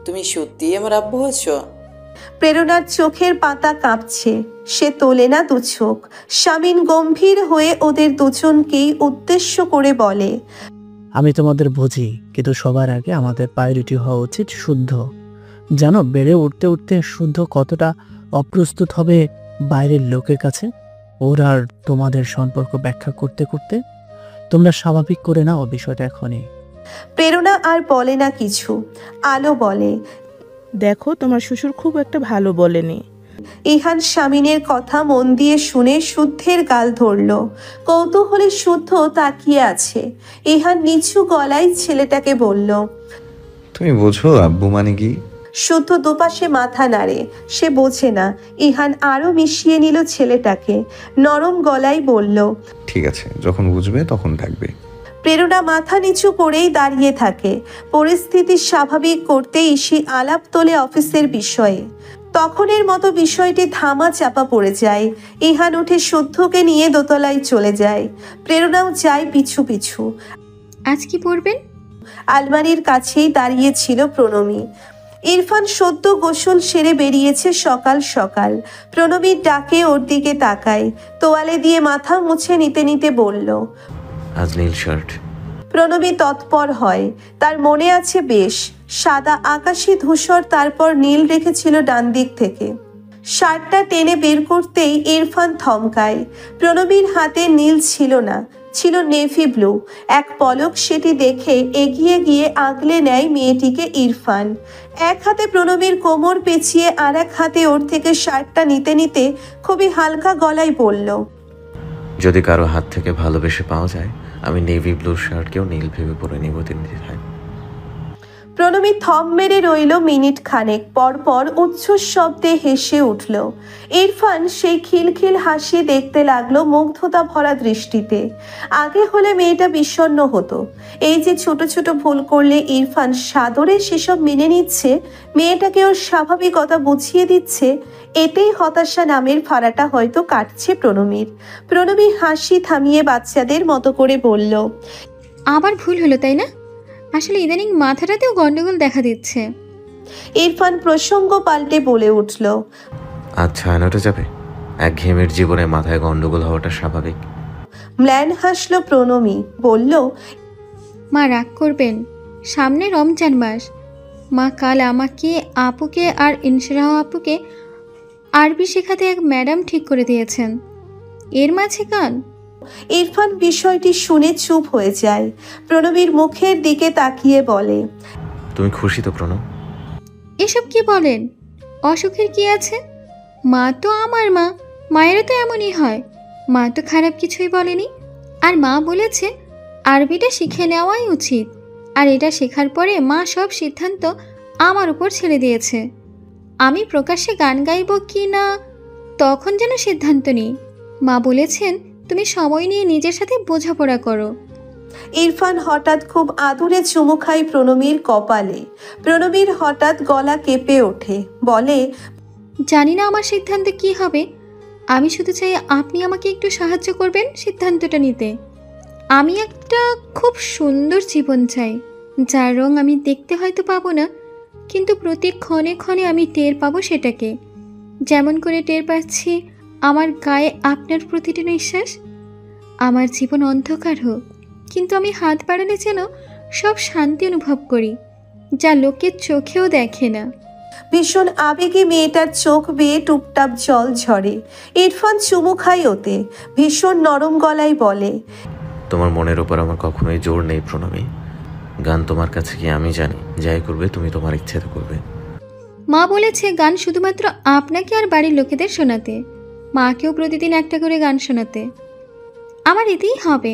Speaker 7: তুমি সত্যি আমার আব্বু হয়েছ?
Speaker 2: প্রেরণার চোখের পাতা কাঁপছে। সে তোলে না দু চোখ। শামিন গম্ভীর হয়ে ওদের দুজনকেই উদ্দেশ্য করে বলে,
Speaker 11: আমি তোমাদের বুঝি, কিন্তু সবার আগে আমাদের প্রায়োরিটি হওয়া উচিত শুদ্ধ। জানো, বেড়ে উঠতে উঠতে শুদ্ধ কতটা অপ্রস্তুত হবে বাইরের লোকের কাছে। ওর আর তোমাদের সম্পর্ক ব্যাখ্যা করতে করতে তোমরা স্বাভাবিক করে নাও বিষয়টা এখনই।
Speaker 2: প্রেরণা আর বলে না কিছু। আলো বলে,
Speaker 17: দেখো, তোমার শ্বশুর খুব একটা ভালো বলেনি।
Speaker 2: ইহান শামিনের কথা মন দিয়ে শুনে শুদ্ধের গাল ধরল। কৌতূহলে শুদ্ধ তাকিয়ে আছে। ইহান নিচু গলায় ছেলেটাকে বলল,
Speaker 1: তুমি বোঝো আব্বু মানে কি?
Speaker 2: শুদ্ধ দুপাশে মাথা নাড়ে। সে বোঝে না। ইহান আরো মিশিয়ে নিল ছেলেটাকে। নরম গলায় বলল,
Speaker 1: ঠিক আছে, যখন বুঝবে তখন ডাকবে।
Speaker 2: প্রেরণা মাথা নিচু করেই দাঁড়িয়ে থাকে। পরিস্থিতি স্বাভাবিক করতে ইসি আলাপ তোলে অফিসের বিষয়ে। তখনের মতো বিষয়টি ধামা চাপা পড়ে যায়। ইহান উঠে শুদ্ধকে নিয়ে দোতলায় চলে যায়। প্রেরণাও যায় পিছু পিছু।
Speaker 16: আজ কি পড়বেন?
Speaker 2: আলমারির কাছেই দাঁড়িয়ে ছিল প্রণমী। ইরফান সদ্য গোসল সেরে বেরিয়েছে সকাল সকাল। প্রণমীর ডাকে ওর দিকে তাকায়। তোয়ালে দিয়ে মাথা মুছে নিতে নিতে বলল,
Speaker 10: আজ নীল শার্ট।
Speaker 2: প্রণবী তৎপর হয়। তার মনে আছে বেশ, সাদা আকাশি ধূসর তারপর নীল রেখেছিল ডান দিক থেকে। শার্টটা টেনে বের করতেই ইরফান থমকায়। প্রণবীর হাতে নীল ছিল না, ছিল নেভি ব্লু। এক পলক সেটি দেখে এগিয়ে গিয়ে আগলে নেয় মেয়েটিকে ইরফান। এক হাতে প্রণবীর কোমর পেঁচিয়ে আর এক হাতে ওর থেকে শার্টটা নিতে নিতে খুবই হালকা গলায় বলল,
Speaker 10: যদি কারো হাত থেকে ভালোবেসে পাওয়া যায়, আমি নেভি ব্লু শার্টকেও নীল ভেবে পরে নিব দ্বিধায়।
Speaker 2: প্রণবী থম মেরে রইল মিনিট খানেক, পরপর উচ্ছ্বস শব্দে হেসে উঠল। ইরফান সেই খিলখিল হাসি দেখতে লাগলো মুগ্ধতা ভরা দৃষ্টিতে। আগে হলে মেয়েটা বিষণ্ণ হতো। এই যে ছোট ছোট ভুল করলে ইরফান সাদরে সেসব মেনে নিচ্ছে, মেয়েটাকে ওর স্বাভাবিকতা বুঝিয়ে দিচ্ছে, এতেই হতাশা নামের ফাড়াটা হয়তো কাটছে প্রণবীর। প্রণবী হাসি থামিয়ে বাচ্চাদের মতো করে বলল,
Speaker 16: আবার ভুল হলো তাই না? আসলে ইদানিং মাথাটাতেও গন্ডগোল দেখা দিচ্ছে।
Speaker 2: ইরফান প্রসঙ্গ পাল্টে বলে উঠল,
Speaker 10: আচ্ছা আনাটা যাবে, একঘেয়েমের জীবনে মাথায় গন্ডগোল হওয়াটা স্বাভাবিক।
Speaker 2: ম্লান হাসল প্রণবী, বলল,
Speaker 16: মা রাগ করবেন, সামনে রমজান মাস। মা কাল আমাকে, আপুকে আর ইনশরাহ আপুকে আরবি শেখাতে এক ম্যাডাম ঠিক করে দিয়েছেন। এর মাঝে গান?
Speaker 2: ইরফান বিষয়টি শুনে চুপ হয়ে যায়। প্রণবীর মুখের দিকে তাকিয়ে বলে,
Speaker 10: তুমি খুশি তো প্রণব?
Speaker 16: এসব কি বলেন? অসুখের কি আছে? মা তো আমার মা, মায়েরও তো এমনই হয়। মা তো খারাপ কিছুই বলেনি। আর মা বলেছে আরবিটা শিখে নেওয়াই উচিত, আর এটা শেখার পরে মা সব সিদ্ধান্ত আমার উপর ছেড়ে দিয়েছে। আমি প্রকাশ্যে গান গাইব কি না তখন যেন সিদ্ধান্ত নিই। মা বলেছেন তুমি সময় নিয়ে নিজের সাথে বোঝাপড়া করো।
Speaker 2: ইরফান হঠাৎ খুব আদুরে চুমু খায় প্রণবীর কপালে। প্রণবীর হঠাৎ গলা কেঁপে ওঠে, বলে,
Speaker 16: জানি না আমার সিদ্ধান্ত কি হবে, আমি শুধু চাই আপনি আমাকে একটু সাহায্য করবেন সিদ্ধান্তটা নিতে। আমি একটা খুব সুন্দর জীবন চাই, যার রং আমি দেখতে হয়তো পাবো না, কিন্তু প্রতি ক্ষণে ক্ষণে আমি টের পাবো সেটাকে। যেমন করে টের পাচ্ছি আমার গায়ে আপনার প্রতিটি নিঃশ্বাস। আমার জীবন অন্ধকার হোক, কিন্তু আমি হাত বাড়ালে যেন সব শান্তি অনুভব করি, যা লোকের চোখেও দেখে না।
Speaker 2: ভীষণ আবেগে মেয়েটার চোখ বেয়ে টুপটাপ জল ঝরে। ইরফান চুমু খায় ওতে, ভীষণ নরম গলায় বলে,
Speaker 10: তোমার মনের ওপর আমার কখনোই জোর নেই প্রণবী। গান তোমার কাছে কি আমি জানি, যাই করবে তুমি তোমার ইচ্ছেতে করবে।
Speaker 16: মা বলেছে গান শুধুমাত্র আপনাকে আর বাড়ির লোকেদের শোনাতে, মাকেও প্রতিদিন একটা করে গান শোনাতে। আমার এতেই হবে।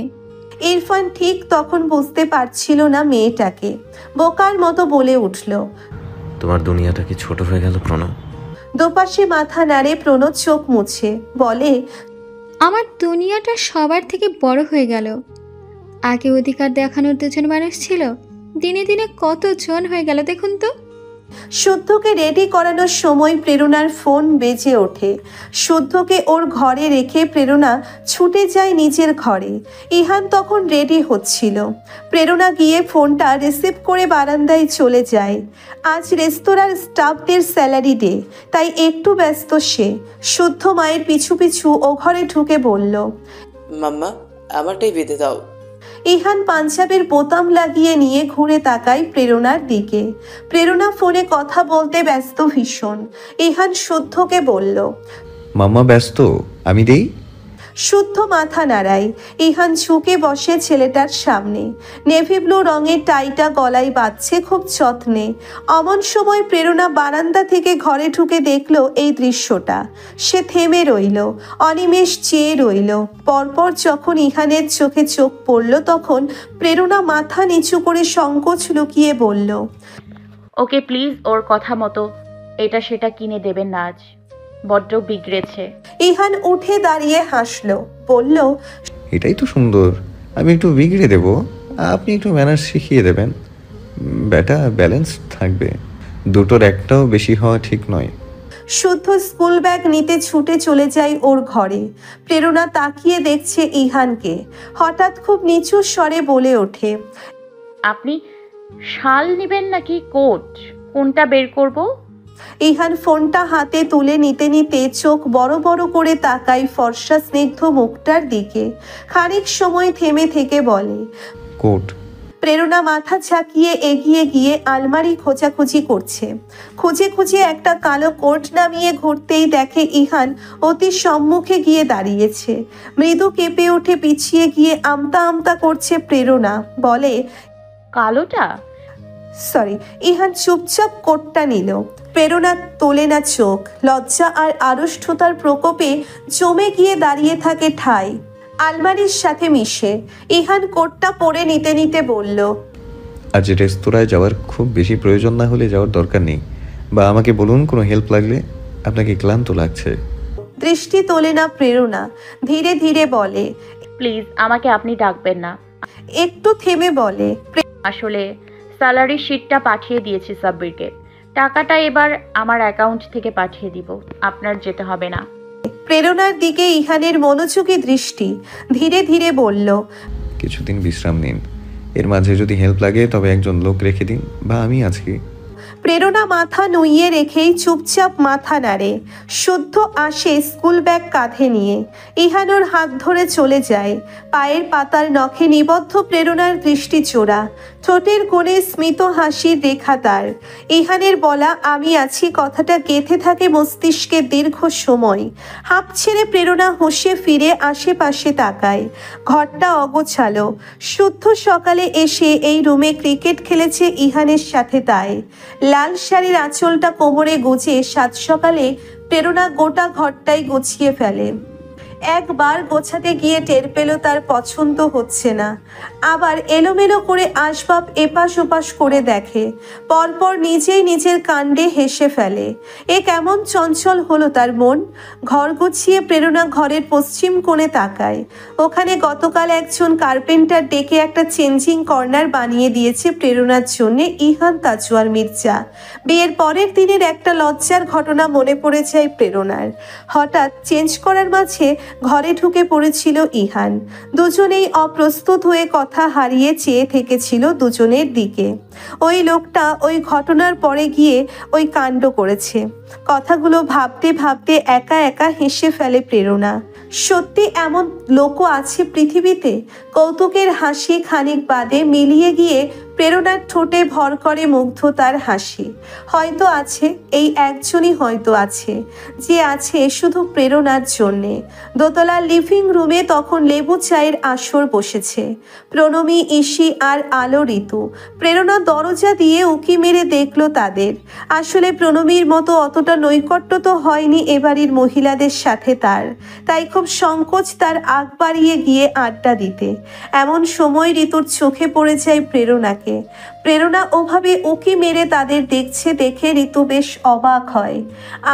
Speaker 2: ইরফান ঠিক তখন বুঝতে পারছিল না মেয়েটাকে, বোকার মতো বলে উঠল,
Speaker 10: তোমার দুনিয়াটা কি ছোট হয়ে গেল প্রণব?
Speaker 2: দোপাশে মাথা নাড়ে প্রণব চোখ মুছে বলে,
Speaker 16: আমার দুনিয়াটা সবার থেকে বড় হয়ে গেল। আগে অধিকার দেখানোর দুজন মানুষ ছিল, দিনে দিনে কতজন হয়ে গেল দেখুন তো।
Speaker 2: শুদ্ধকে রেডি করানোর সময় প্রেরণার ফোন বেজে ওঠে। শুদ্ধকে ওর ঘরে রেখে প্রেরণা ছুটে যায় নিজের ঘরে। ইহান তখন রেডি হচ্ছিল। প্রেরণা গিয়ে ফোনটা রিসিভ করে বারান্দায় চলে যায়। আজ রেস্তোরাঁর স্টাফদের স্যালারি ডে, তাই একটু ব্যস্ত সে। শুদ্ধ মায়ের পিছু পিছু ও ঘরে ঢুকে বলল,
Speaker 7: মাম্মা আমারটাই বেঁধে দাও।
Speaker 2: ইহান পাঞ্জাবের বোতাম লাগিয়ে নিয়ে ঘুরে তাকায় প্রেরণার দিকে। প্রেরণা ফোনে কথা বলতে ব্যস্ত ভীষণ। ইহান শুদ্ধকে বলল,
Speaker 1: মাম্মা ব্যস্ত, আমি দেই।
Speaker 2: শুদ্ধ মাথা নাড়ায়। ইহান ঝুঁকে বসে ছেলেটার সামনে। নেভি ব্লু রঙের টাইটা গলায় বাঁধছে খুব যত্নে। অমন সময় প্রেরণা বারান্দা থেকে ঘরে ঢুকে দেখলো এই দৃশ্যটা। সে থেমে রইল, অনিমেষ চেয়ে রইল। পরপর যখন ইহানের চোখে চোখ পড়ল, তখন প্রেরণা মাথা নিচু করে সংকোচ লুকিয়ে বলল,
Speaker 6: ওকে প্লিজ ওর কথা মতো এটা সেটা কিনে দেবেন না, আজ বড্ড বিগড়েছে।
Speaker 2: ইহান উঠে দাঁড়িয়ে হাসলো, বলল,
Speaker 1: এটাই তো সুন্দর, আমি একটু বিগড়ে দেব, আপনি একটু ম্যানার্স শিখিয়ে দেবেন। বেটা ব্যালেন্স থাকবে, দুটোর একটাও বেশি হওয়া ঠিক নয়।
Speaker 2: শুদ্ধ স্কুল ব্যাগ নিতে ছুটে চলে যায় ওর ঘরে। প্রেরণা তাকিয়ে দেখছে ইহানকে। হঠাৎ খুব নিচু স্বরে বলে ওঠে,
Speaker 6: আপনি শাল নেবেন নাকি কোট, কোনটা বের করব?
Speaker 2: ইহান ফোনটা হাতে তুলে নিতে নিতে চোখ বড় বড় করে তাকায় ফর্সা স্নিগ্ধ মুখটার দিকে। খানিক সময় থেমে থেকে বলে,
Speaker 1: কোট,
Speaker 2: প্রেরণা মাথা ঝাঁকিয়ে এগিয়ে গিয়ে আলমারি খোঁজাখুঁজি করছে। খুঁজে খুঁজে একটা কালো কোট নামিয়ে ঘুরতেই দেখে ইহান অতি সম্মুখে গিয়ে দাঁড়িয়েছে। মৃদু কেঁপে উঠে পিছিয়ে গিয়ে আমতা আমতা করছে প্রেরণা, বলে,
Speaker 6: কালোটা?
Speaker 2: সরি। ইহান চুপচাপ কোটটা নিল। প্রেরণা তোলে না চোখ, লজ্জা আর আড়ষ্ঠতার প্রকোপে জমে গিয়ে দাঁড়িয়ে থাকে ঠাই, আলমারির সাথে মিশে। ইহান কোটটা পরে নিতে নিতে বলল,
Speaker 1: আজ রেস্তোরাঁয় যাওয়ার খুব বেশি প্রয়োজন না হলে যাওয়ার দরকার নেই, বা আমাকে বলুন কোনো হেল্প লাগলে। আপনাকে ক্লান্ত লাগছে।
Speaker 2: দৃষ্টি তোলে না প্রেরণা, ধীরে ধীরে বলে,
Speaker 6: প্লিজ আমাকে আপনি ডাকবেন না।
Speaker 2: একটু থেমে বলে,
Speaker 6: আসলে স্যালারি শিটটা পাঠিয়ে দিয়েছি সাব্বিরকে, টাকাটা এবার আমার অ্যাকাউন্ট থেকে পাঠিয়ে দিব, আপনার যেতে হবে না।
Speaker 2: প্রেরণার দিকে ইহানের মনোযোগী দৃষ্টি, ধীরে ধীরে বলল,
Speaker 1: কিছুদিন বিশ্রাম নিন, এর মাঝে যদি হেল্প লাগে তবে একজন লোক রেখে দিন, বা আমি আছি।
Speaker 2: প্রেরণা মাথা নুইয়ে রেখেই চুপচাপ মাথা নাড়ে। শুদ্ধ আসে স্কুল ব্যাগ কাঁধে নিয়ে। ইহানোর হাত ধরে চলে যায়। পায়ের পাতার নখে নিবদ্ধ প্রেরণার দৃষ্টি চোরা, ঠোঁটের কোণে স্মিত হাসির রেখা তার। ইহানের বলা আমি আছি কথাটা গেঁথে থাকে মস্তিষ্কে দীর্ঘ সময়। হাঁপ ছেড়ে প্রেরণা হুঁশে ফিরে আশেপাশে তাকায়। ঘরটা অগোছালো। শুদ্ধ সকালে এসে এই রুমে ক্রিকেট খেলেছে ইহানের সাথে, তাই লাল শাড়ির আঁচলটা কোমরে গুজে সাত সকালে প্রেরণা গোটা ঘরটাই গুছিয়ে ফেলে। একবার গোছাতে গিয়ে টের পেল তার পছন্দ হচ্ছে না। আবার এলোমেলো করে আসবাব এপাশ ওপাশ করে দেখে। পরপর নিজেই নিজের কাণ্ডে হেসে ফেলে। এ কেমন চঞ্চল হলো তার মন। ঘর গুছিয়ে প্রেরণা ঘরের পশ্চিম কোণে তাকায়। ওখানে গতকাল একজন কার্পেন্টার ডেকে একটা চেঞ্জিং কর্নার বানিয়ে দিয়েছে প্রেরণার জন্য ইহান তাজওয়ার মির্জা। বিয়ের পরের দিনের একটা লজ্জার ঘটনা মনে পড়ে যায় প্রেরণার। হঠাৎ চেঞ্জ করার মাঝে ঘরে ঢুকে পড়েছিল ইহান। দুজনেই অপ্রস্তুত হয়ে কথা হারিয়ে চেয়ে থেকেছিল দুজনের দিকে। ওই লোকটা ওই ঘটনার পরে গিয়ে ওই কাণ্ড করেছে। কথাগুলো ভাবতে ভাবতে একা একা হেসে ফেলে প্রেরণা। সত্যি এমন লোকও আছে পৃথিবীতে? কৌতুকের হাসি খানিক বাদে মিলিয়ে গিয়ে প্রেরণার ঠোঁটে ভর করে মুগ্ধতার হাসি। হয়তো আছে, এই একজনই হয়তো আছে, যে আছে শুধু প্রেরণার জন্যে। দোতলার লিভিং রুমে তখন লেবু চায়ের আসর বসেছে। প্রণমী, ইসি আর আলো, ঋতু। প্রেরণা দরজা দিয়ে উকি মেরে দেখল তাদের। আসলে প্রণমীর মতো অতটা নৈকট্য তো হয়নি এবাড়ির মহিলাদের সাথে তার, তাই খুব সংকোচ তার আগ বাড়িয়ে গিয়ে আড্ডা দিতে। এমন সময় ঋতুর চোখে পড়ে যায় প্রেরণাকে। প্রেরণা ওভাবে উকি মেরে তাদের দেখছে দেখে ঋতু বেশ অবাক হয়।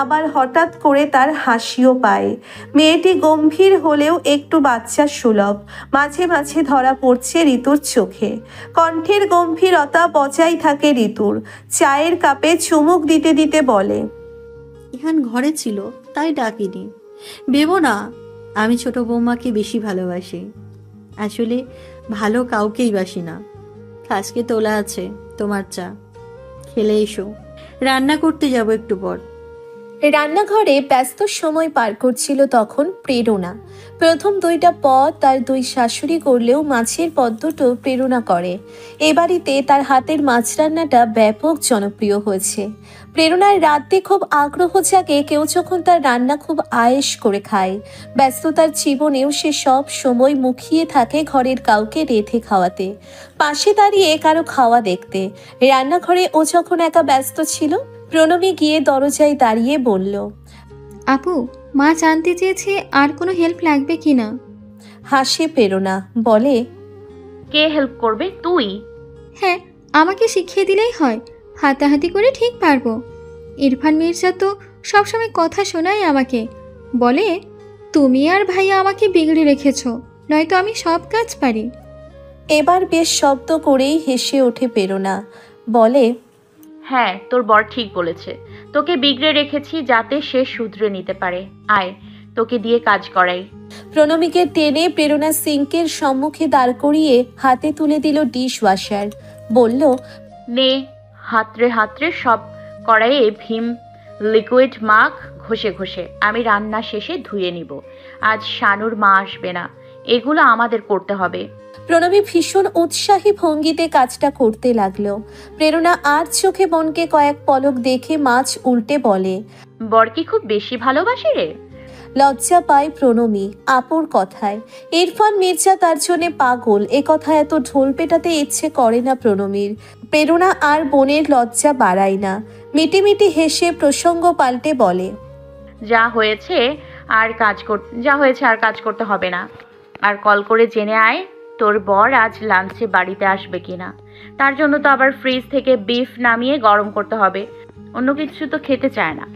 Speaker 2: আবার হঠাৎ করে তার হাসিও পায়। মেয়েটি গম্ভীর হলেও একটু বাচ্চা সুলভ মাঝে মাঝে ধরা পড়ছে ঋতুর চোখে। কণ্ঠের গম্ভীরতা বজায় থাকে ঋতুর। চায়ের কাপে চুমুক দিতে দিতে বলে,
Speaker 14: ইহান ঘরে ছিল তাই ডাকিনি। ভেবো না আমি ছোট বৌমাকে বেশি ভালোবাসি, আসলে ভালো কাউকেই বাসি না। আজকে তোলা আছে তোমার চা, খেলে এসো। রান্না করতে যাব একটু পর।
Speaker 2: রান্নাঘরে ব্যস্ত সময় পার করছিল তখন প্রেরণা। প্রথম দুইটা পদ তার দুই শাশুড়ি করলেও মাছের পদ দুটো প্রেরণা করে। এ বাড়িতে তার হাতের মাছ রান্নাটা ব্যাপক জনপ্রিয় হয়েছে। প্রেরণার রাতে খুব আগ্রহ জাগে কেউ যখন তার রান্না খুব আয়েশ করে খায়। ব্যস্ততার জীবনেও সে সব সময় মুখিয়ে থাকে ঘরের কাউকে রেঁধে খাওয়াতে, পাশে দাঁড়িয়ে কারো খাওয়া দেখতে। রান্নাঘরে ও যখন একা ব্যস্ত ছিল, প্রণমী গিয়ে দরজায় দাঁড়িয়ে বলল,
Speaker 16: আপু, মা জানতে চেয়েছে আর কোনো হেল্প লাগবে কিনা।
Speaker 2: হাসে প্রেরণা, বলে,
Speaker 6: কে হেল্প করবে? তুই?
Speaker 16: হ্যাঁ, আমাকে শিখিয়ে দিলেই হয়, হাতাহাতি করে ঠিক পারবো। ইরফান মির্জা তো সবসময় কথা শোনায় আমাকে, বলে তুমি আর ভাইয়া আমাকে বিগড়ে রেখেছো, নয়তো আমি সব কাজ পারি।
Speaker 2: এবার বেশ শব্দ করেই হেসে ওঠে প্রেরণা, বলে,
Speaker 6: হ্যাঁ তোর বর ঠিক বলেছে, তোকে বিগড়ে রেখেছি যাতে সে শুধরে নিতে পারে। আয় তোকে দিয়ে কাজ করাই।
Speaker 2: প্রণমীকে টেনে প্রেরণা সিঙ্কের সম্মুখে দাঁড় করিয়ে হাতে তুলে দিল ডিশ ওয়াশার। বলল,
Speaker 6: নে হাতরে হাতরে সব কড়াইয়ে ভীম লিকুইড মাখ ঘষে ঘষে, আমি রান্না শেষে ধুয়ে নিব। আজ শানুর মা আসবে না, এগুলো আমাদের করতে হবে।
Speaker 2: প্রণবী ভীষণ উৎসাহী ভঙ্গিতে কাজটা করতে লাগলো। প্রেরণা আর চোখে বোনকে কয়েক পলক দেখে মাছ উল্টে বলে,
Speaker 6: বর কি খুব বেশি ভালোবাসে রে?
Speaker 2: লজ্জা পায় প্রণমী আপুর কথায়। ইরফান মির্জা তার জন্য পাগল, এ কথা এত ঢোল পেটাতে ইচ্ছে করে না প্রণমীর। প্রেরণা আর বোনের লজ্জা বাড়ায় না, মিটিমিটি হেসে প্রসঙ্গ পাল্টে বলে,
Speaker 6: যা হয়েছে আর কাজ করতে হবে না। আর কল করে জেনে আয় তোর বর আজ লাঞ্চে বাড়িতে আসবে কিনা। তার জন্য তো আবার ফ্রিজ থেকে বিফ নামিয়ে গরম করতে হবে, অন্য কিছু তো খেতে চায় না।